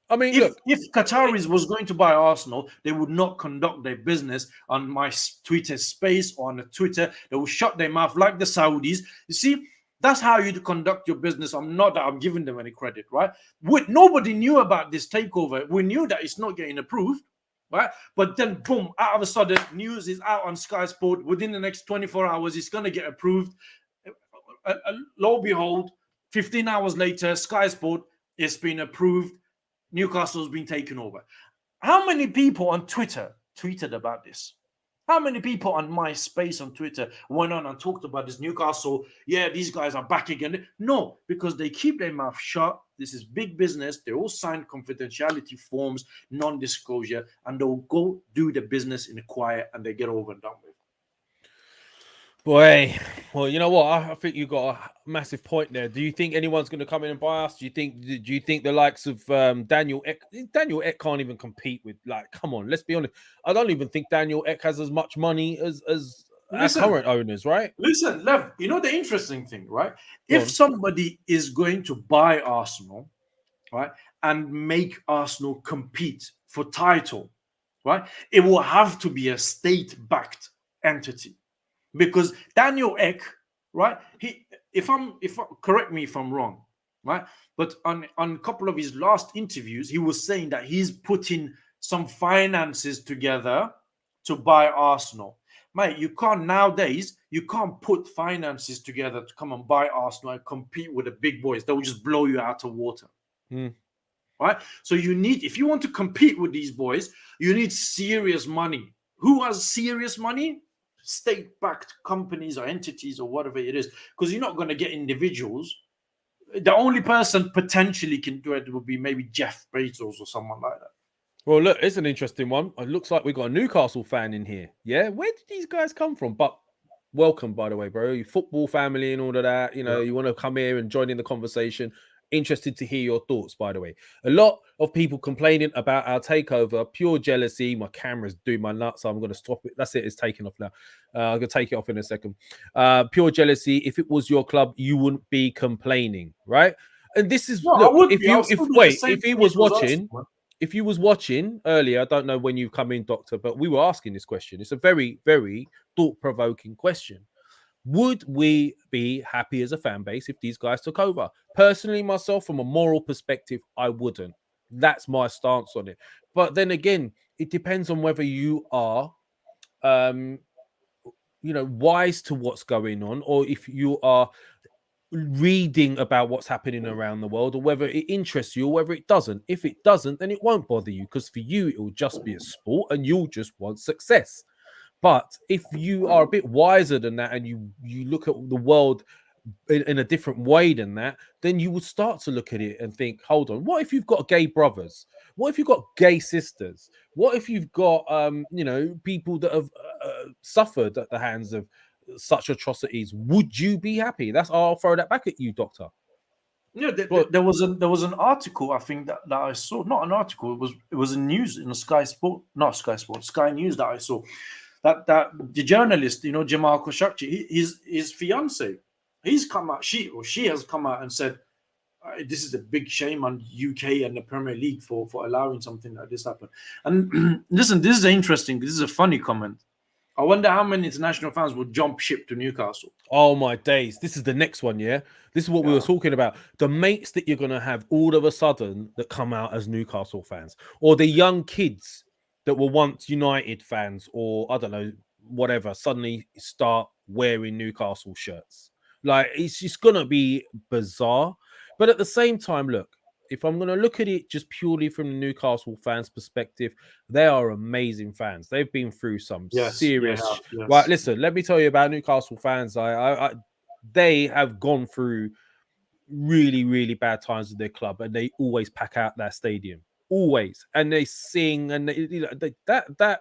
I mean, if Qataris was going to buy Arsenal, they would not conduct their business on my Twitter space or on the Twitter. They will shut their mouth like the Saudis. You see, that's how you conduct your business. I'm not that I'm giving them any credit, right? Nobody knew about this takeover. We knew that it's not getting approved, right? But then, boom, out of a sudden, news is out on Sky Sport. Within the next 24 hours, it's going to get approved. Lo and behold, 15 hours later, Sky Sport, it's been approved. Newcastle's been taken over. How many people on Twitter tweeted about this? How many people on MySpace on Twitter went on and talked about this? Newcastle, yeah, these guys are back again. No, because they keep their mouth shut. This is big business. They all sign confidentiality forms, non-disclosure, and they'll go do the business in the quiet and they get over and done with. Boy, well, you know what? I think you got a massive point there. Do you think anyone's going to come in and buy us? Do you think the likes of Daniel Ek? Daniel Ek can't even compete with, like, come on, let's be honest. I don't even think Daniel Ek has as much money as our current owners, right? Listen, Lev, you know the interesting thing, right? If somebody is going to buy Arsenal, right, and make Arsenal compete for title, right, it will have to be a state-backed entity. Because Daniel Ek, right? Correct me if I'm wrong, right? But on a couple of his last interviews, he was saying that he's putting some finances together to buy Arsenal. Mate, nowadays, you can't put finances together to come and buy Arsenal and compete with the big boys. They will just blow you out of water. Right? So if you want to compete with these boys, you need serious money. Who has serious money? State-backed companies or entities or whatever it is, because you're not going to get individuals. The only person potentially can do it would be maybe Jeff Bezos or someone like that. Well, look, it's an interesting one. It looks like we got a Newcastle fan in here. Yeah, where did these guys come from? But welcome, by the way, bro. Your football family and all of that. You know, you want to come here and join in the conversation. Interested to hear your thoughts, by the way. A lot of people complaining about our takeover, pure jealousy. My camera's doing my nuts, so I'm going to stop it. That's it. It's taking off now. I'm going to take it off in a second. Pure jealousy. If it was your club, you wouldn't be complaining, right? And this is if you was watching earlier, I don't know when you come in, Doctor, but we were asking this question. It's a very, very thought-provoking question. Would we be happy as a fan base if these guys took over? Personally, myself, from a moral perspective, I wouldn't. That's my stance on it. But then again, it depends on whether you are, wise to what's going on, or if you are reading about what's happening around the world, or whether it interests you or whether it doesn't. If it doesn't, then it won't bother you, because for you, it will just be a sport and you'll just want success. But if you are a bit wiser than that and you look at the world in a different way than that, then you would start to look at it and think, hold on, what if you've got gay brothers? What if you've got gay sisters? What if you've got, people that have suffered at the hands of such atrocities? Would you be happy? I'll throw that back at you, Doctor. Yeah, there was an article, I think, that I saw. Not an article, it was a news in Sky News that I saw. That the journalist, Jamal Khashoggi, his fiance, he's come out. She has come out and said, "This is a big shame on UK and the Premier League for allowing something like this happen." And listen, this is interesting. This is a funny comment. I wonder how many international fans will jump ship to Newcastle. Oh my days! This is the next one. Yeah, this is what we were talking about. The mates that you're gonna have all of a sudden that come out as Newcastle fans, or the young kids that were once United fans, or I don't know, whatever, suddenly start wearing Newcastle shirts. Like, it's just going to be bizarre. But at the same time, look, if I'm going to look at it just purely from the Newcastle fans' perspective, they are amazing fans. They've been through some serious... Yes. Right, listen, let me tell you about Newcastle fans. They have gone through really, really bad times with their club, and they always pack out that stadium. Always. And they sing, and that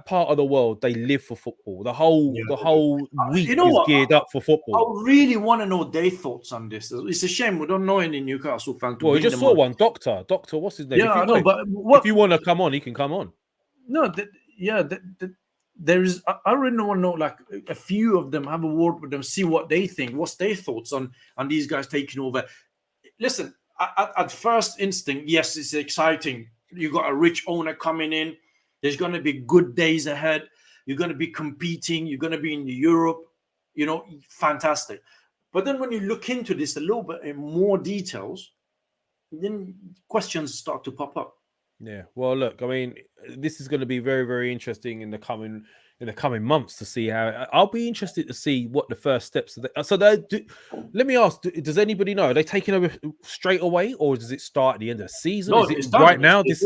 part of the world, they live for football. The whole week is geared up for football. I really want to know their thoughts on this. It's a shame we don't know any Newcastle fans. Well, we just saw one, Doctor, what's his name? Yeah, I know, but if you want to come on, he can come on. No, there is. I really want to know, like, a few of them, have a word with them, see what they think. What's their thoughts on these guys taking over? Listen, at first instinct, yes, it's exciting. You got a rich owner coming in. There's going to be good days ahead. You're going to be competing. You're going to be in Europe. Fantastic. But then when you look into this a little bit in more details, then questions start to pop up. Yeah. Well, look, I mean, this is going to be very, very interesting in the coming in the coming months to see how. I'll be interested to see what the first steps of the. So let me ask: does anybody know? Are they taking over straight away, or does it start at the end of the season? No, Is it it's done. right now? It's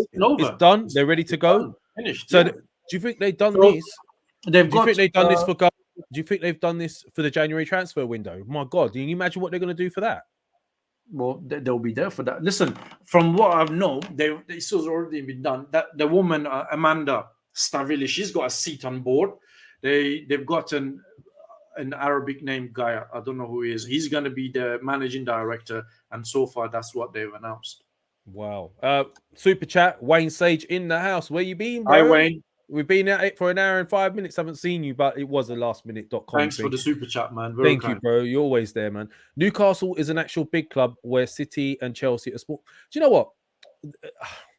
done. They're ready to go. Done. Finished. So yeah. do you think they've done So this? They've Do you got. think they've done this for? Do you think they've done this for the January transfer window? My God, can you imagine what they're going to do for that? Well, they'll be there for that. Listen, from what I've known, this has already been done. That the woman Amanda Stavili, she's got a seat on board. They've got an Arabic name guy. I don't know who he is. He's going to be the managing director, and so far that's what they've announced. Wow. Super chat. Wayne Sage in the house. Where you been, bro? Hi, Wayne. We've been at it for an hour and 5 minutes. Haven't seen you, but it was a lastminute.com. Thanks thing. for the super chat, man. Very Thank you, bro. You're always there, man. Newcastle is an actual big club where City and Chelsea are small. Do you know what?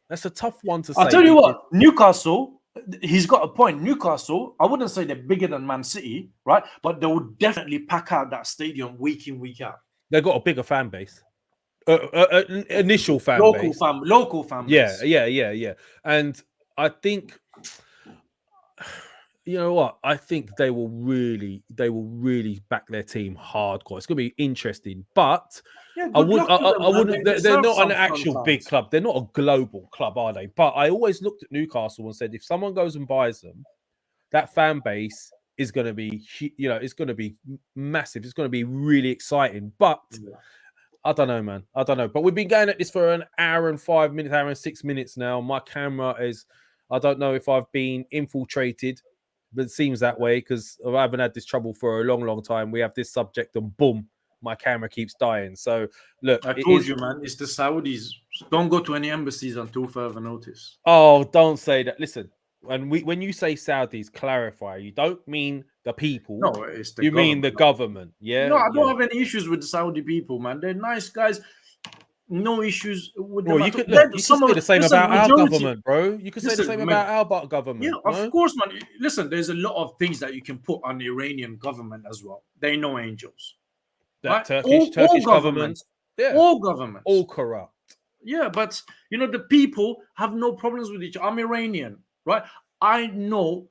That's a tough one to say. I'll tell you what, Newcastle, he's got a point. Newcastle, I wouldn't say they're bigger than Man City, right? But they would definitely pack out that stadium week in, week out. They've got a bigger fan base. Initial fan base. Local fan base. Yeah. And I think... You know what? I think they will really back their team hardcore. It's going to be interesting, but I wouldn't. They're not an actual big club. They're not a global club, are they? But I always looked at Newcastle and said, if someone goes and buys them, that fan base is going to be, it's going to be massive. It's going to be really exciting. But I don't know, man. I don't know. But we've been going at this for an hour and 5 minutes, hour and 6 minutes now. My camera is. I don't know if I've been infiltrated. But it seems that way because I haven't had this trouble for a long time. We have this subject and boom, my camera keeps dying. So look, I told you, man, it's the Saudis. Don't go to any embassies until further notice. Oh, don't say that. Listen, when you say Saudis, clarify. You don't mean the people. No, it's the you mean the government. Yeah. No, I don't have any issues with the Saudi people, man. They're nice guys. No issues with them. Well, you could say the same about our government, bro. You could say the same about our government. Yeah, of course, man. Listen, there's a lot of things that you can put on the Iranian government as well. They know angels. That right? Turkish government. Yeah. All governments. All corrupt. Yeah, but, the people have no problems with each other. I'm Iranian, right? I know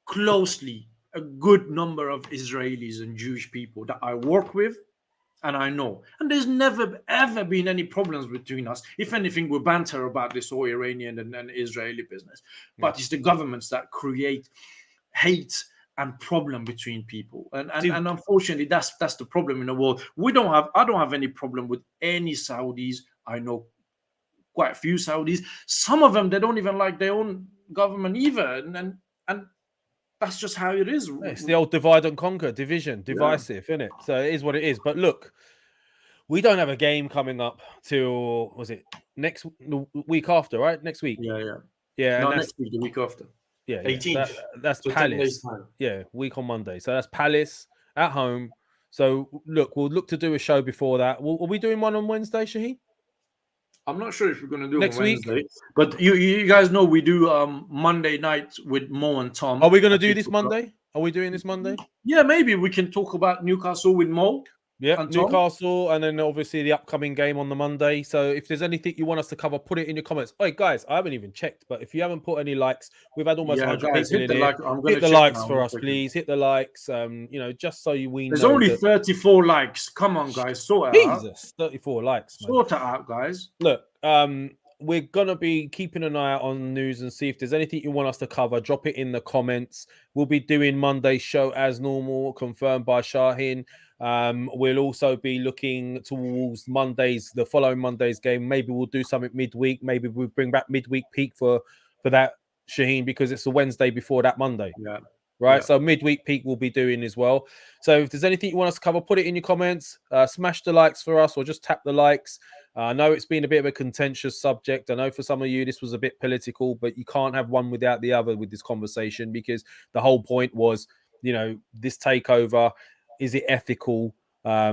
closely a good number of Israelis and Jewish people that I work with. And I know. And there's never, ever been any problems between us. If anything, we banter about this whole Iranian and Israeli business. But it's the governments that create hate and problem between people. And unfortunately, that's the problem in the world. I don't have any problem with any Saudis. I know quite a few Saudis. Some of them, they don't even like their own government either. And that's just how it is. It's the old divide and conquer, divisive, isn't it? So it is what it is. But look, we don't have a game coming up till, was it next week after, right? Next week. Yeah. No, next week, the week after. Yeah. 18th. That's so Palace. Yeah, week on Monday. So that's Palace at home. So look, we'll look to do a show before that. Are we doing one on Wednesday, Shahin? I'm not sure if we're going to do next it on Wednesday, week, but you guys know we do Monday night with Mo and Tom. Are we going to do this Monday? Are we doing this Monday? Yeah, maybe we can talk about Newcastle with Mo. Yeah, Newcastle, and then obviously the upcoming game on the Monday. So if there's anything you want us to cover, put it in your comments. Hey guys, I haven't even checked, but if you haven't put any likes, we've had almost 100 people in here. Hit the likes for us, please. Hit the likes. Just so we know. There's only 34 likes. Come on, guys, sort it out. Jesus, 34 likes. Man. Sort it out, guys. Look, we're gonna be keeping an eye out on news and see if there's anything you want us to cover. Drop it in the comments. We'll be doing Monday's show as normal, confirmed by Shahin. We'll also be looking towards the following Monday's game. Maybe we'll do something midweek. Maybe we'll bring back midweek peak for that, Shahin, because it's the Wednesday before that Monday. Yeah. Right. Yeah. So midweek peak we'll be doing as well. So if there's anything you want us to cover, put it in your comments. Smash the likes for us or just tap the likes. I know it's been a bit of a contentious subject. I know for some of you this was a bit political, but you can't have one without the other with this conversation, because the whole point was, this takeover. Is it ethical? I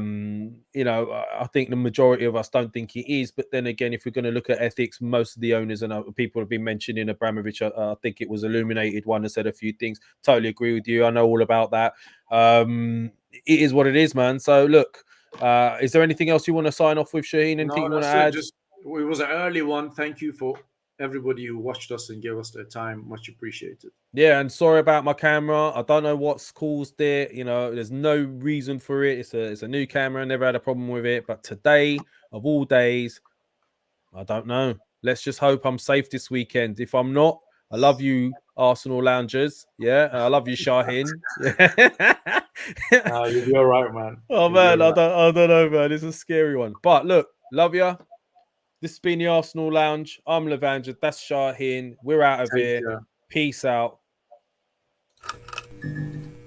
think the majority of us don't think it is. But then again, if we're going to look at ethics, most of the owners and people have been mentioning Abramovich. I think it was Illuminated one that said a few things. Totally agree with you. I know all about that. It is what it is, man. So look, is there anything else you want to sign off with, Shahin? Anything you want to add? It was an early one. Thank you for everybody who watched us and gave us their time. Much appreciated. Yeah, and sorry about my camera. I don't know what's caused it. You know, there's no reason for it. It's a new camera. Never had a problem with it. But today, of all days, I don't know. Let's just hope I'm safe this weekend. If I'm not, I love you, Arsenal loungers. Yeah, I love you, Shahin. You'll be all right, man. Oh man, I don't know, man. It's a scary one. But look, love ya. This has been the Arsenal Lounge. I'm Levandra. That's Shahin. We're out of here. Peace out.